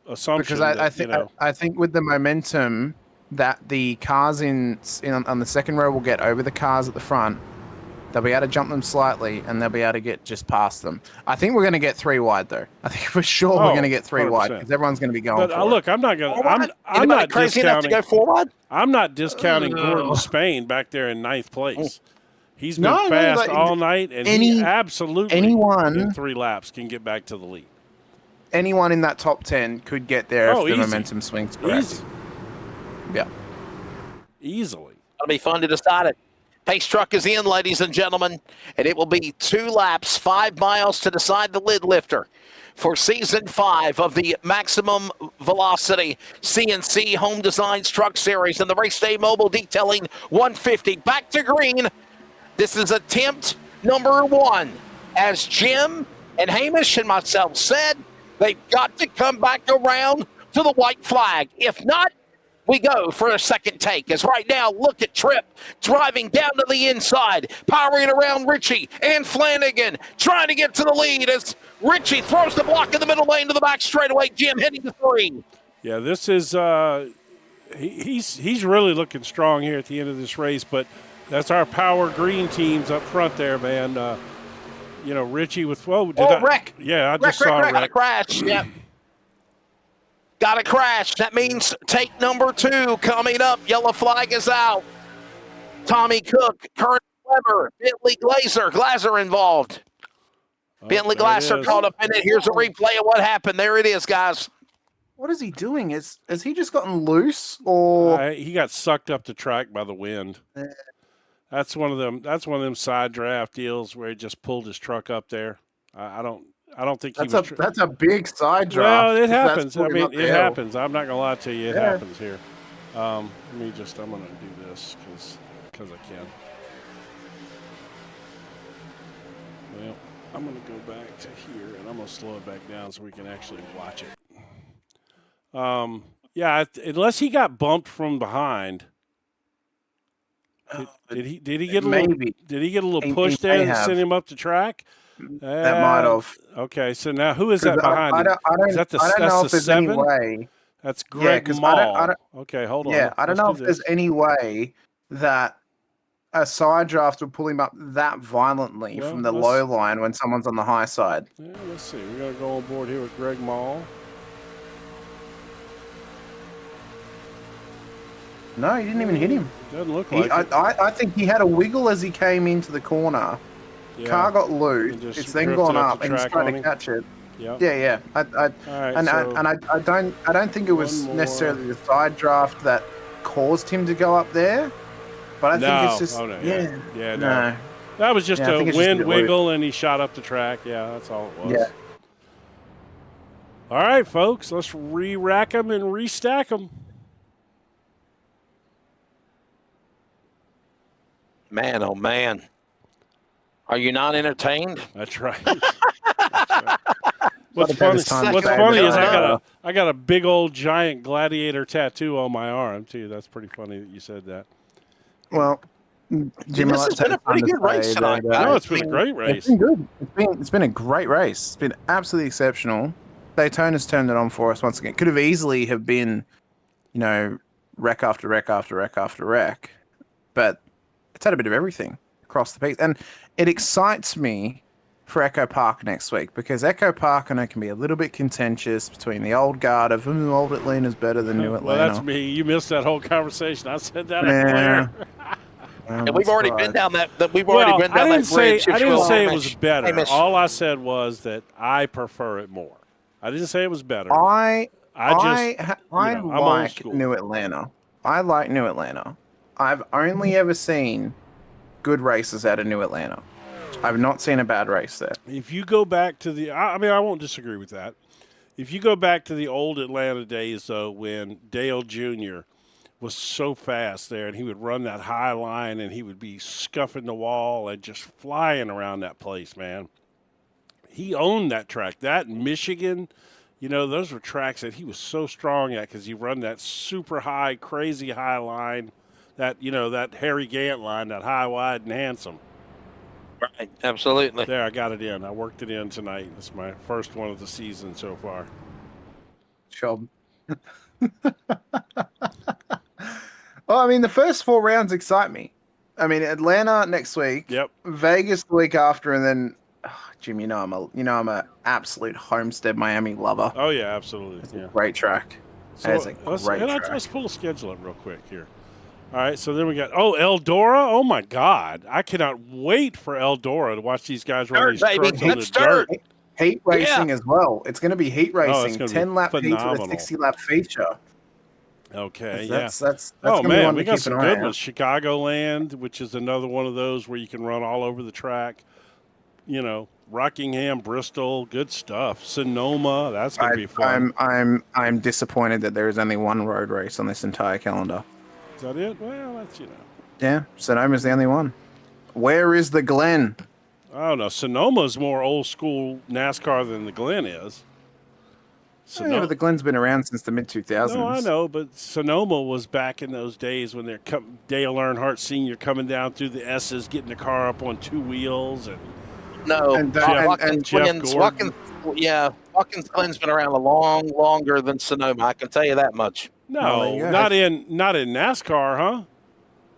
assumption. Because I think with the momentum that the cars on the second row will get over the cars at the front, they'll be able to jump them slightly and they'll be able to get just past them. I think we're going to get 3 wide though. I think for sure we're going to get 3 100%. wide because everyone's going to be going. But for look, it. I'm not going to. I'm not crazy enough to discounting. go forward. I'm not discounting Gordon Spain back there in 9th place. He's been No, fast like, all night, and he absolutely in 3 laps can get back to the lead. Anyone in that top 10 could get there if the easy. momentum swings correct. Easy. Yeah. Easily. It'll be fun to decide it. Pace truck is in, ladies and gentlemen, and it will be 2 laps, 5 miles to decide the lid lifter for Season 5 of the Maximum Velocity CNC Home Designs Truck Series and the Race Day Mobile Detailing 150. Back to green. This is attempt number 1. As Jim and Hamish and myself said, they've got to come back around to the white flag. If not, we go for a second take. As right now, look at Tripp driving down to the inside, powering around Richie and Flanagan, trying to get to the lead as Richie throws the block in the middle lane to the back straightaway. Jim heading to 3. Yeah, this is he's really looking strong here at the end of this race, but that's our power green teams up front there, man. Richie with wreck. Yeah, I just saw a Got a wreck. crash. Yep. Got a crash. That means take number 2 coming up. Yellow flag is out. Tommy Cook, Kurt Weber, Bentley Glazer involved. Bentley there it Glazer is. caught up in it. Here's a replay of what happened. There it is, guys. What is he doing? Has he just gotten loose or? He got sucked up the track by the wind. That's one of them side draft deals where he just pulled his truck up there. I don't think That's a big side draft. Well, it happens. I That's mean, pulling up it the hill. happens. I'm not gonna lie to you. It happens here. I'm gonna do this because I can. Well, I'm gonna go back to here and I'm gonna slow it back down so we can actually watch it. Yeah, unless he got bumped from behind. Did he get a little? Maybe. Did he get a little He push may there and have. send him up the track? That might have. Okay, so now who is that behind him? Is that I don't know that's if the there's any 7? way. That's Greg 'cause Mall. I don't- Okay, hold on. Yeah, I don't Let's know do if there's this. any way that a side draft would pull him up that violently Well, from the let's- low line when someone's on the high side. Yeah, let's see. We're gonna go on board here with Greg Mall. No, he didn't even hit him. Doesn't look like it. I think he had a wiggle as he came into the corner. Yeah. Car got loose. And just It's then drifted gone up up the and he's track trying on to him. catch it. Yep. Yeah. All right, I don't think it was one more. necessarily the side draft that caused him to go up there. But I think it's just Yeah, no. no. That was just Yeah, I a think it's just wind a bit loose. wiggle, and he shot up the track. Yeah, that's all it was. Yeah. All right, folks, let's re-rack them and restack them. Man, oh man. Are you not entertained? That's right. What's About funny, this time what's today, funny but is I know. I got a big old giant gladiator tattoo on my arm too. That's pretty funny that you said that. Well, Jim, This has been a pretty good race tonight, guys. No, it's been a great race. It's been good. It's been a great race. It's been absolutely exceptional. Daytona's turned it on for us once again. Could have easily have been, wreck after wreck after wreck after wreck, but it's had a bit of everything across the piece, and it excites me for Echo Park next week, because Echo Park, I know, can be a little bit contentious between the old guard of old Atlanta's better than New Atlanta. Well, that's me. You missed that whole conversation. I said that Yeah. earlier. And we've already been down that. We've Well, already been down that bridge. I didn't say it was Hey, better. Mitch. All I said was that I prefer it more. I didn't say it was better. I I'm old like school. New Atlanta. I like New Atlanta. I've only ever seen good races out of New Atlanta. I've not seen a bad race there. If you go back to I won't disagree with that. If you go back to the old Atlanta days, though, when Dale Jr. was so fast there, and he would run that high line, and he would be scuffing the wall and just flying around that place, man. He owned that track. That in Michigan, those were tracks that he was so strong at because he run that super high, crazy high line, that Harry Gant line, that high, wide, and handsome. Right, absolutely. There, I got it in. I worked it in tonight. It's my first one of the season so far. Job. Well, I mean, the first 4 rounds excite me. I mean, Atlanta next week. Yep. Vegas the week after, and then, Jim, I'm a absolute Homestead Miami lover. Oh yeah, absolutely. Yeah. Great track. That's a great track. Let's pull a schedule up real quick here. All right, so then we got Eldora. Oh my God, I cannot wait for Eldora to watch these guys run these Dirt, baby. trucks on the Let's dirt. dirt. Heat racing as well. It's going to be heat it's racing. gonna be 10-lap heat with phenomenal. a 60-lap feature. Okay, That's yeah. gonna be Man, one we to got keep some an eye good out. ones. Chicagoland, which is another one of those where you can run all over the track. Rockingham, Bristol, good stuff. Sonoma, that's going to be fun. I'm disappointed that there is only one road race on this entire calendar. Is that it? Well, that's Yeah, Sonoma's the only one. Where is the Glen? I don't know. Sonoma's more old school NASCAR than the Glen is. Yeah, but the Glen's been around since the mid-2000s. No, I know, but Sonoma was back in those days when they're Dale Earnhardt Sr. coming down through the S's, getting the car up on 2 wheels, and No, Jeff Gordon. Watkins Glen's been around longer than Sonoma. I can tell you that much. no, not in NASCAR, huh?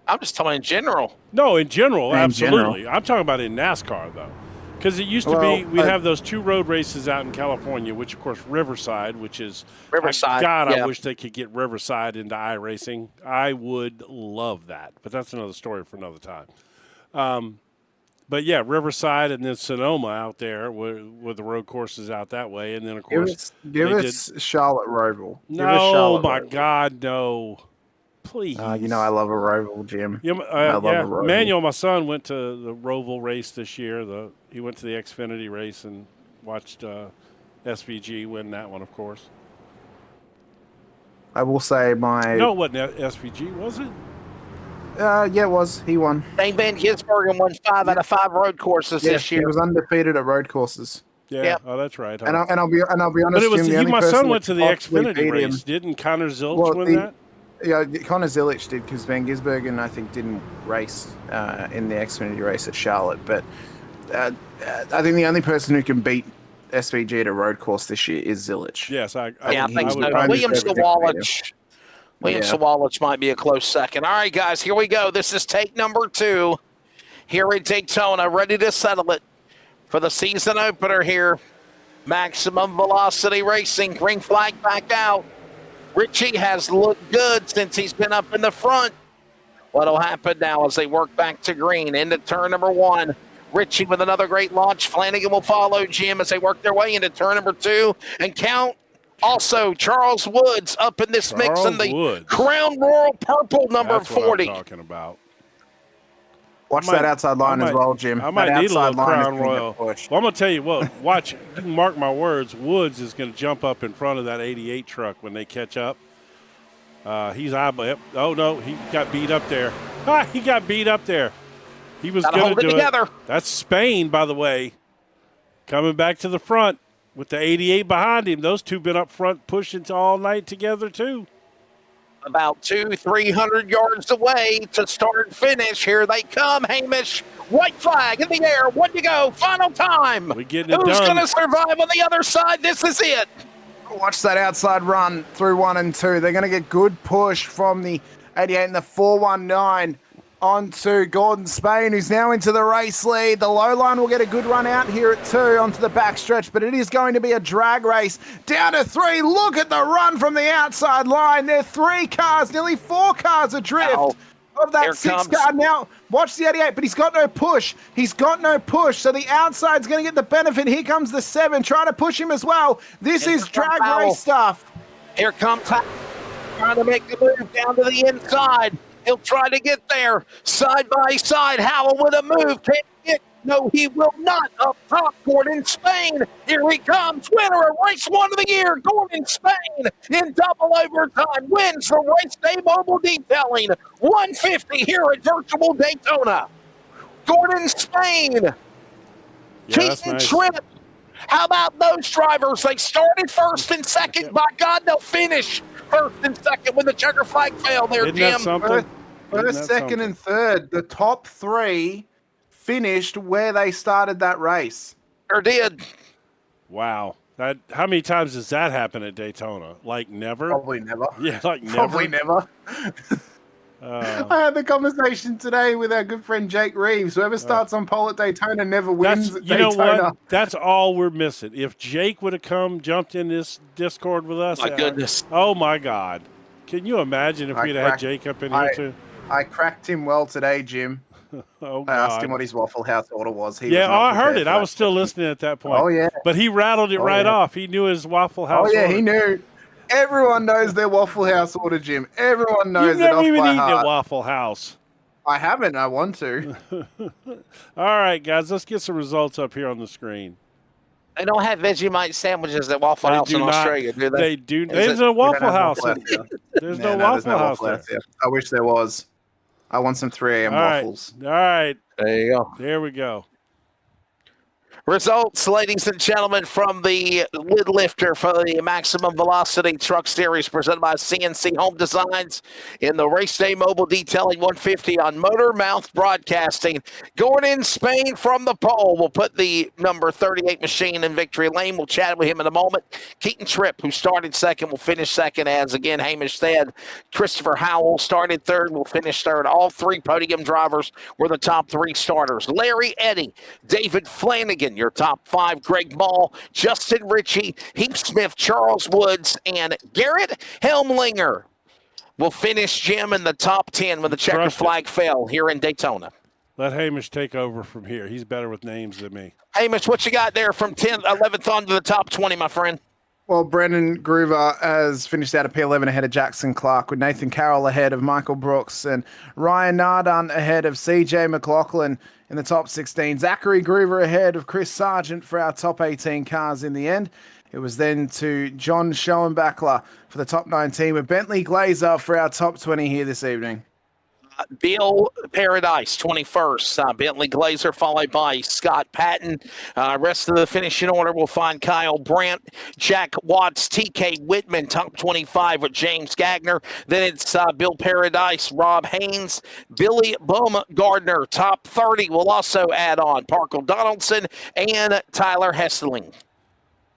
I'm just talking in general. No, in general, In absolutely. general. I'm talking about in NASCAR though, because it used to Well, be we'd have those 2 road races out in California, which of course Riverside, which is Riverside, God, yeah. I wish they could get Riverside into iRacing. I would love that, but that's another story for another time. But yeah, Riverside and then Sonoma out there with the road courses out that way, and then of course Give us Charlotte Roval. Give us no, Charlotte my Roval. God, no, please. I love a Roval, Jim. Yeah, I love a Roval. Manuel, my son, went to the Roval race this year. He went to the Xfinity race and watched SVG win that one, of course. I will say No, it wasn't SVG, was it? Yeah, it was. He won. Dane Van Gisbergen won 5 out of 5 road courses this year. He was undefeated at road courses. Yeah. Yep. Oh, that's right. And I'll be honest, but it was Jim, the only my person son that went to the possibly Xfinity beat him- race. Didn't Connor Zilch win that? Yeah, Connor Zilic did because Van Gisbergen, I think, didn't race in the Xfinity race at Charlotte. But I think the only person who can beat SVG at a road course this year is Zilic. Yes, I think would. so. Williams Sawalich. Sawalich might be a close second. All right, guys, here we go. This is take number 2 here at Daytona. Ready to settle it for the season opener here. Maximum Velocity Racing. Green flag back out. Richie has looked good since he's been up in the front. What'll happen now as they work back to green into turn number 1? Richie with another great launch. Flanagan will follow Jim as they work their way into turn number 2 and count. Also, Charles Woods up in this mix in the Crown Royal Purple number That's 40. What I'm talking about. Watch that outside line as well, Jim. I might That need a outside little line is Crown gonna get Royal. pushed. Well, I'm going to tell you what. Watch. You can mark my words. Woods is going to jump up in front of that 88 truck when they catch up. He's eyeballing. Oh, no. He got beat up there. He got beat up there. He was going to do it. Together. That's Spain, by the way, coming back to the front with the 88 behind him. Those two been up front pushing all night together, too. About 200-300 yards away to start and finish. Here they come, Hamish. White flag in the air. One to go. Final time. We getting it Who's done. going to survive on the other side? This is it. Watch that outside run through 1 and 2. They're going to get good push from the 88 and the 419. On to Gordon Spain, who's now into the race lead. The low line will get a good run out here at 2 onto the backstretch, but it is going to be a drag race. Down to 3. Look at the run from the outside line. There are 3 cars, nearly 4 cars adrift. Ow. Of that Here 6 comes- car. Now, watch the 88, but he's got no push. He's got no push, so the outside's going to get the benefit. Here comes the 7, trying to push him as well. This Here is comes drag Powell. race stuff. Here comes trying to make the move down to the inside. He'll try to get there side by side. Howell with a move. Can't get. No, he will not. Up top, Gordon Spain. Here he comes. Winner of race 1 of the year. Gordon Spain in double overtime. Wins for Race Day Mobile Detailing. 150 here at Virtual Daytona. Gordon Spain. Yeah, that's Keaton nice. Tripp. How about those drivers? They started first and second. By God, they'll finish first and second when the checker flag failed there, Isn't Jim. that something? First, Isn't that second, something? and third. The top 3 finished where they started that race. Or did. Wow. That how many times does that happen at Daytona? Like never? Probably never. Yeah, like never. Probably never. I had the conversation today with our good friend Jake Reeves. Whoever starts on pole at Daytona never wins That's at you know Daytona. what? That's all we're missing. If Jake would have jumped in this Discord with us, My goodness. oh my God! Can you imagine if I we'd had cracked- Jake up in here too? I cracked him well today, Jim. Oh I asked him God! what his Waffle House order was. He Yeah, was not I heard prepared it. for I that. was still listening at that point. Oh, yeah. But he rattled it Oh, right yeah. off. He knew his Waffle House. Oh, yeah, order. he knew. Everyone knows their Waffle House order, Jim. Everyone knows You've it never off even by eaten heart. at Waffle House. I haven't. I want to. All right, guys, let's get some results up here on the screen. They don't have Vegemite sandwiches at Waffle They House do in not. Australia, do they? They do. Is There's it- a We don't Waffle have House. Waffle House here. There's Yeah, no Waffle there's no House Waffle there. House here. I wish there was. I want some 3 a.m. All right. waffles. All right. There you go. There we go. Results, ladies and gentlemen, from the lid lifter for the Maximum Velocity Truck Series presented by CNC Home Designs in the Race Day Mobile Detailing 150 on Motor Mouth Broadcasting. Gordon Spain from the pole. We'll put the number 38 machine in victory lane. We'll chat with him in a moment. Keaton Tripp, who started second, will finish second, as again Hamish said. Christopher Howell started third, will finish third. All 3 podium drivers were the top 3 starters. Larry Eddy, David Flanagan, your top 5, Greg Ball, Justin Ritchie, Heath Smith, Charles Woods, and Garrett Helmlinger will finish Jim in the top 10 when the checker Crushed it. flag fell here in Daytona. Let Hamish take over from here. He's better with names than me. Hamish, what you got there from 10th, 11th on to the top 20, my friend? Well, Brendan Groover has finished out of P11 ahead of Jackson Clark, with Nathan Carroll ahead of Michael Brooks and Ryan Nardun ahead of CJ McLaughlin in the top 16. Zachary Groover ahead of Chris Sargent for our top 18 cars in the end. It was then to John Schoenbachler for the top 19, with Bentley Glazer for our top 20 here this evening. Bill Paradise, 21st. Bentley Glazer, followed by Scott Patton. Rest of the finishing order, we'll find Kyle Brandt, Jack Watts, TK Whitman, top 25 with James Gagner. Then it's Bill Paradise, Rob Haynes, Billy Baumgardner, top 30. We'll also add on Parker Donaldson and Tyler Hesseling.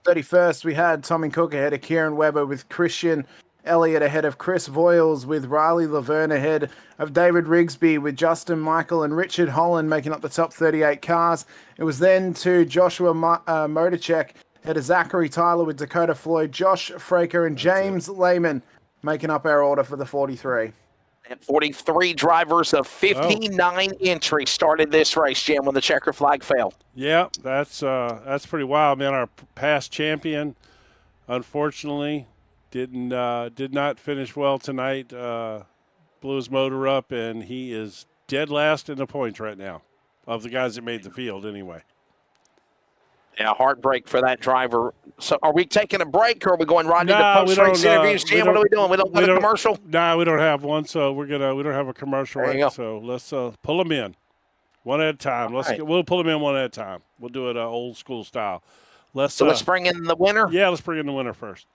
31st, we had Tommy Cook ahead of Kieran Webber, with Christian Elliott ahead of Chris Voiles, with Riley Laverne ahead of David Rigsby, with Justin Michael and Richard Holland making up the top 38 cars. It was then to Joshua Motorchek ahead of Zachary Tyler, with Dakota Floyd, Josh Fraker, and James Lehman making up our order for the 43. And 43 drivers of 59 entries started this race, Jim, when the checker flag fell. Yeah, that's pretty wild, man. Our past champion, unfortunately, did not finish well tonight. Blew his motor up, and he is dead last in the points right now of the guys that made the field anyway. Yeah, heartbreak for that driver. So are we taking a break, or are we going right Nah, into we post-race don't, interviews, Jim? What are we doing? We don't got a commercial? Nah, we don't have one, so we don't have a commercial There you right. go. So let's pull them in one at a time. We'll pull them in one at a time. We'll do it old school style. So let's bring in the winner. Yeah, let's bring in the winner first.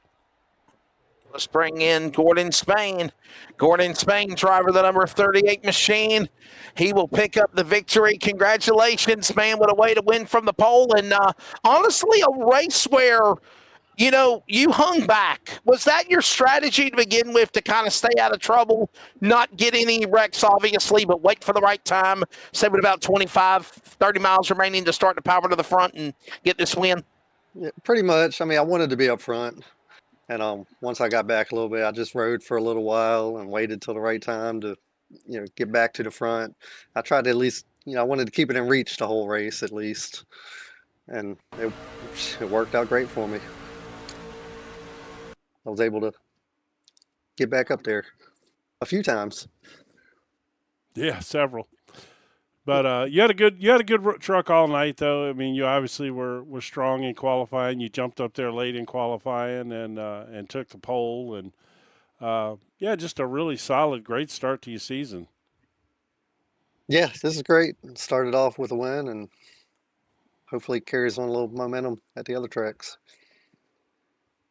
Let's bring in Gordon Spain. Gordon Spain, driver of the number 38 machine. He will pick up the victory. Congratulations, man. What a way to win from the pole. And honestly, a race where You know, you hung back. Was that your strategy to begin with to kind of stay out of trouble, not get any wrecks, obviously, but wait for the right time, say with about 25, 30 miles remaining to start to power to the front and get this win? Yeah, pretty much. I mean, I wanted to be up front, and once I got back a little bit, I just rode for a little while and waited till the right time to, get back to the front. I tried to at least, I wanted to keep it in reach the whole race at least, and it worked out great for me. I was able to get back up there a few times. Yeah, several. But you had a good truck all night, though. I mean, you obviously were strong in qualifying. You jumped up there late in qualifying and took the pole, and yeah, just a really solid, great start to your season. Yeah, this is great. Started off with a win, and hopefully carries on a little momentum at the other tracks.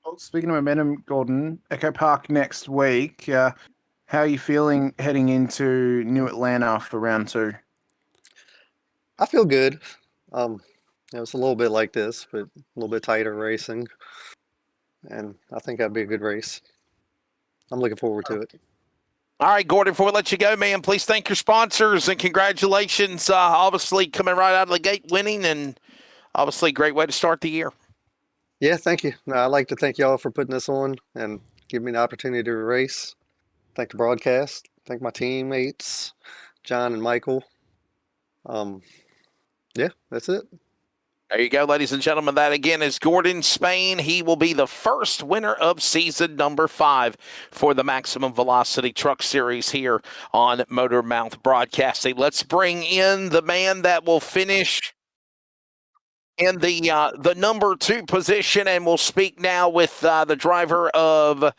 Well, speaking of momentum, Gordon, Echo Park next week. How are you feeling heading into New Atlanta for round 2? I feel good. It's a little bit like this, but a little bit tighter racing, and I think that'd be a good race. I'm looking forward to it. All right, Gordon, before we let you go, man, please thank your sponsors and congratulations. Obviously, coming right out of the gate winning, and obviously, great way to start the year. Yeah, thank you. No, I'd like to thank y'all for putting this on and giving me the opportunity to race. Thank the broadcast. Thank my teammates, John and Michael. Yeah, that's it. There you go, ladies and gentlemen. That again is Gordon Spain. He will be the first winner of season number 5 for the Maximum Velocity Truck Series here on Motor Mouth Broadcasting. Let's bring in the man that will finish in the number 2 position, and we'll speak now with the driver of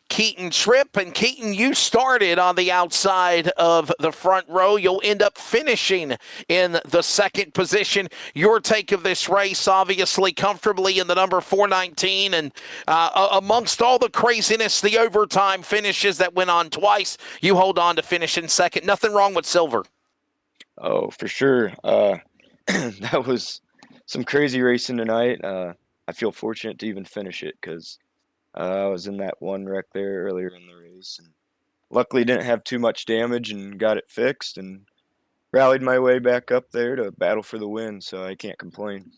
Keaton Tripp. And Keaton, you started on the outside of the front row. You'll end up finishing in the 2nd position. Your take of this race, obviously comfortably in the number 419, and amongst all the craziness, the overtime finishes that went on twice, you hold on to finish in 2nd. Nothing wrong with silver. Oh, for sure. That was some crazy racing tonight. I feel fortunate to even finish it because I was in that one wreck there earlier in the race, and luckily didn't have too much damage and got it fixed and rallied my way back up there to battle for the win, so I can't complain.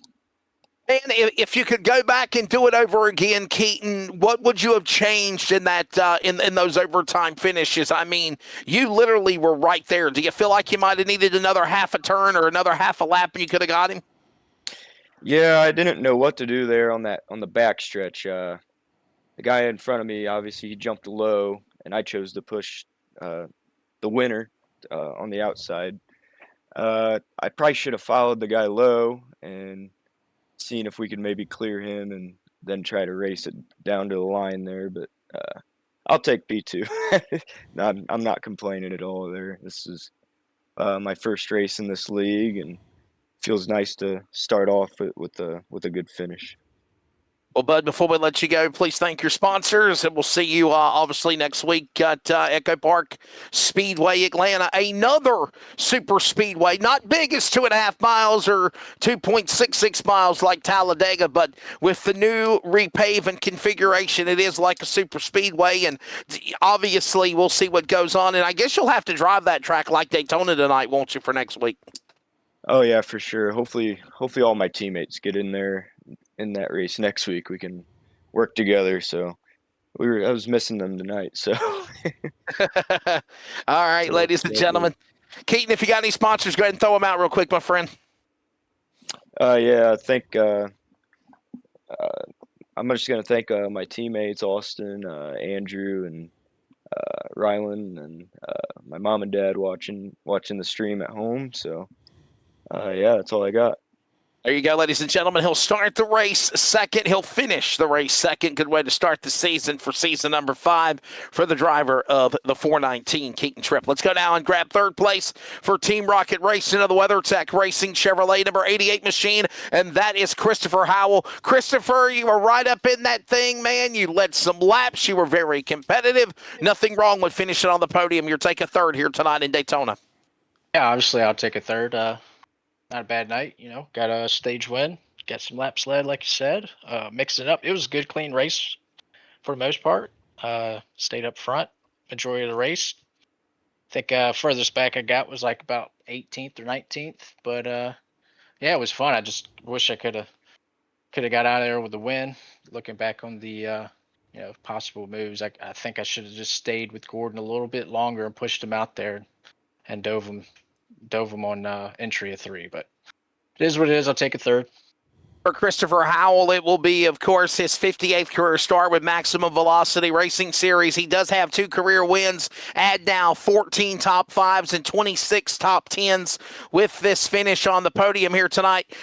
And if you could go back and do it over again, Keaton, what would you have changed in that in those overtime finishes? I mean, you literally were right there. Do you feel like you might have needed another half a turn or another half a lap and you could have got him? Yeah, I didn't know what to do there on the back stretch. The guy in front of me, obviously, he jumped low, and I chose to push the winner on the outside. I probably should have followed the guy low and seen if we could maybe clear him and then try to race it down to the line there. But I'll take P2. No, I'm not complaining at all there. This is my first race in this league, and feels nice to start off with a good finish. Well, Bud, before we let you go, please thank your sponsors, and we'll see you obviously next week at Echo Park Speedway, Atlanta. Another super speedway, not big as 2.5 miles or 2.66 miles like Talladega, but with the new repave and configuration, it is like a super speedway, and obviously we'll see what goes on, and I guess you'll have to drive that track like Daytona tonight, won't you, for next week? Oh yeah, for sure. Hopefully all my teammates get in there in that race next week. We can work together. So I was missing them tonight. So all right, So, ladies and yeah, gentlemen. Keaton, if you got any sponsors, go ahead and throw them out real quick, my friend. yeah, I think I'm just gonna thank my teammates, Austin, Andrew, and Rylan, and my mom and dad watching the stream at home. So yeah, that's all I got. There you go, ladies and gentlemen. He'll start the race 2nd. He'll finish the race 2nd. Good way to start the season for season number 5 for the driver of the 419, Keaton Tripp. Let's go now and grab 3rd place for Team Rocket Racing of the WeatherTech Racing Chevrolet number 88 machine, and that is Christopher Howell. Christopher, you were right up in that thing, man. You led some laps. You were very competitive. Nothing wrong with finishing on the podium. You're taking 3rd here tonight in Daytona. Yeah, obviously I'll take a 3rd. Not a bad night, got a stage win. got some laps led, like you said. Mixed it up. It was a good, clean race for the most part. Stayed up front, majority of the race. I think furthest back I got was like about 18th or 19th. But yeah, it was fun. I just wish I could have got out of there with the win. Looking back on the possible moves, I think I should have just stayed with Gordon a little bit longer and pushed him out there and dove him on entry of 3. But it is what it is. I'll take a third. For Christopher Howell, it will be, of course, his 58th career start with Maximum Velocity Racing Series. He does have 2 career wins, add now 14 top 5s and 26 top 10s with this finish on the podium here tonight.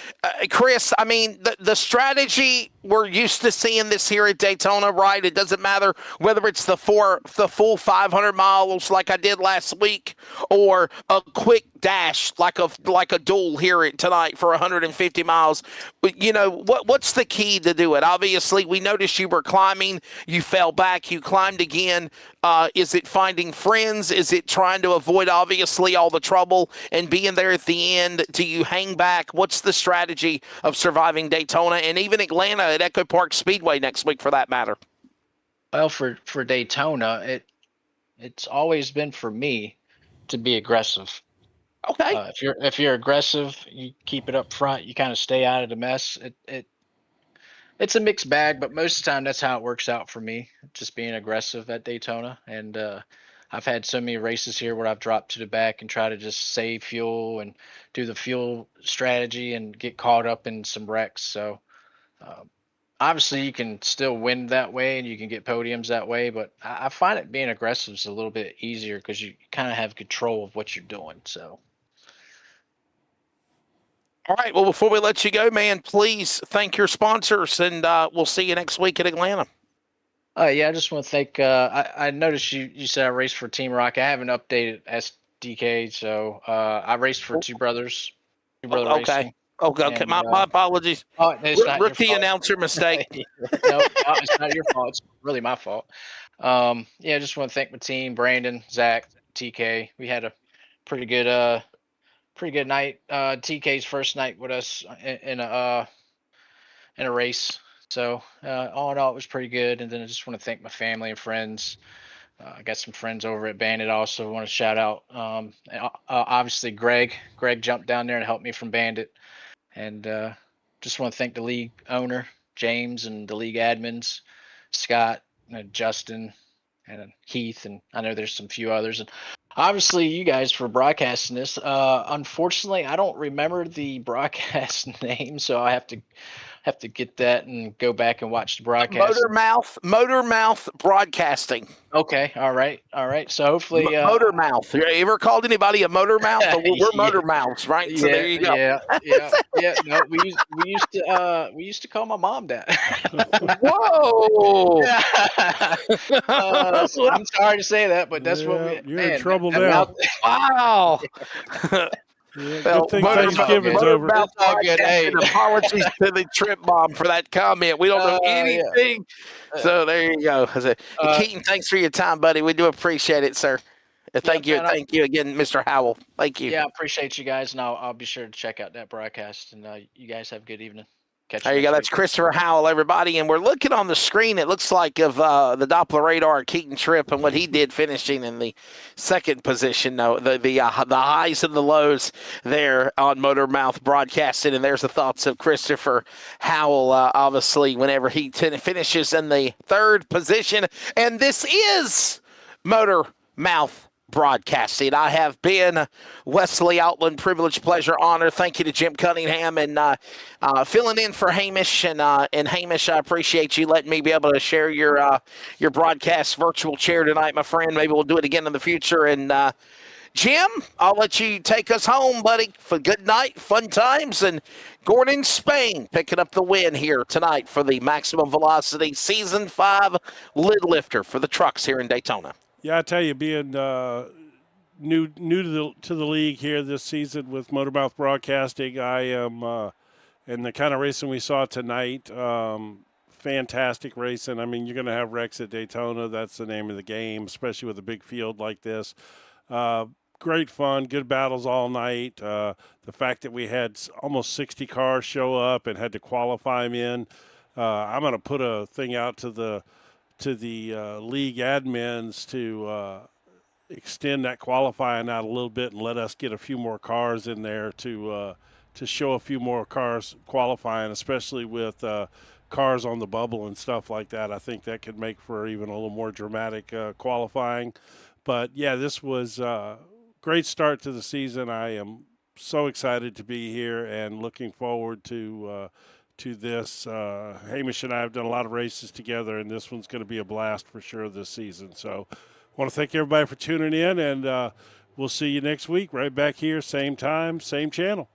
Chris, I mean, the strategy we're used to seeing this here at Daytona, right? It doesn't matter whether it's the full 500 miles like I did last week or a quick dash like a duel here tonight for 150 miles. But you know what's the key to do it? Obviously, we noticed you were climbing, you fell back, you climbed again. Is it finding friends? Is it trying to avoid obviously all the trouble and being there at the end? Do you hang back? What's the strategy of surviving Daytona and even Atlanta at Echo Park Speedway next week for that matter? Well, for Daytona, it's always been for me to be aggressive. Okay. If you're aggressive, you keep it up front. You kind of stay out of the mess. It's a mixed bag, but most of the time that's how it works out for me. Just being aggressive at Daytona, and I've had so many races here where I've dropped to the back and try to just save fuel and do the fuel strategy and get caught up in some wrecks. So obviously you can still win that way and you can get podiums that way, but I find it being aggressive is a little bit easier because you kind of have control of what you're doing. So. All right. Well, before we let you go, man, please thank your sponsors, and we'll see you next week at Atlanta. Yeah, I just want to thank. I noticed you said I raced for Team Rock. I haven't updated SDK, so I raced for Two Brothers Okay. Racing. Okay. And, my apologies. it's not your Rookie fault. announcer mistake. No, it's not your fault. It's really my fault. Yeah, I just want to thank my team, Brandon, Zach, TK. We had a pretty good night. TK's first night with us in a race. So all in all, it was pretty good. And then I just want to thank my family and friends. I got some friends over at Bandit also. I want to shout out. Obviously, Greg. Greg jumped down there and helped me from Bandit. And just want to thank the league owner, James, and the league admins, Scott, Justin, and Heath. And I know there's some few others. And obviously, you guys for broadcasting this. Unfortunately, I don't remember the broadcast name, so I have to get that and go back and watch the broadcast. Motormouth Broadcasting. Okay, all right. So hopefully, Motormouth. You ever called anybody a Motormouth? We're Motormouths, right? So there you go. Yeah. No, we used to call my mom that. Whoa! So I'm sorry to say that, but that's what you're in trouble now. Wow. Yeah, good thing Thanksgiving's over. Motormouth Broadcasting. Hey. Apologies to the trip bomb for that comment. We don't know anything. Yeah. So there you go. Keaton, thanks for your time, buddy. We do appreciate it, sir. Thank you. Thank you again, Mr. Howell. Thank you. Yeah, I appreciate you guys, and I'll be sure to check out that broadcast. And you guys have a good evening. There you go. That's Christopher Howell, everybody. And we're looking on the screen. It looks like of the Doppler radar, Keaton Tripp, and what he did finishing in the second position. No, the highs and the lows there on Motormouth Broadcasting. And there's the thoughts of Christopher Howell, obviously, whenever he finishes in the third position. And this is Motormouth Broadcasting. I have been Wesley Outland. Privilege, pleasure, honor. Thank you to Jim Cunningham and filling in for Hamish. And Hamish, I appreciate you letting me be able to share your broadcast virtual chair tonight, my friend. Maybe we'll do it again in the future. And Jim, I'll let you take us home, buddy, for good night, fun times. And Gordon Spain picking up the win here tonight for the Maximum Velocity Season 5 lid lifter for the trucks here in Daytona. Yeah, I tell you, being new to the league here this season with Motormouth Broadcasting, I am and the kind of racing we saw tonight, fantastic racing. I mean, you're going to have wrecks at Daytona. That's the name of the game, especially with a big field like this. great fun, good battles all night. The fact that we had almost 60 cars show up and had to qualify them in. I'm going to put a thing out to the league admins to extend that qualifying out a little bit and let us get a few more cars in there to show a few more cars qualifying, especially with cars on the bubble and stuff like that. I think that could make for even a little more dramatic qualifying. But yeah, this was a great start to the season. I am so excited to be here and looking forward to this. Hamish and I have done a lot of races together, and this one's going to be a blast for sure this season. So I want to thank everybody for tuning in, and we'll see you next week right back here, same time, same channel.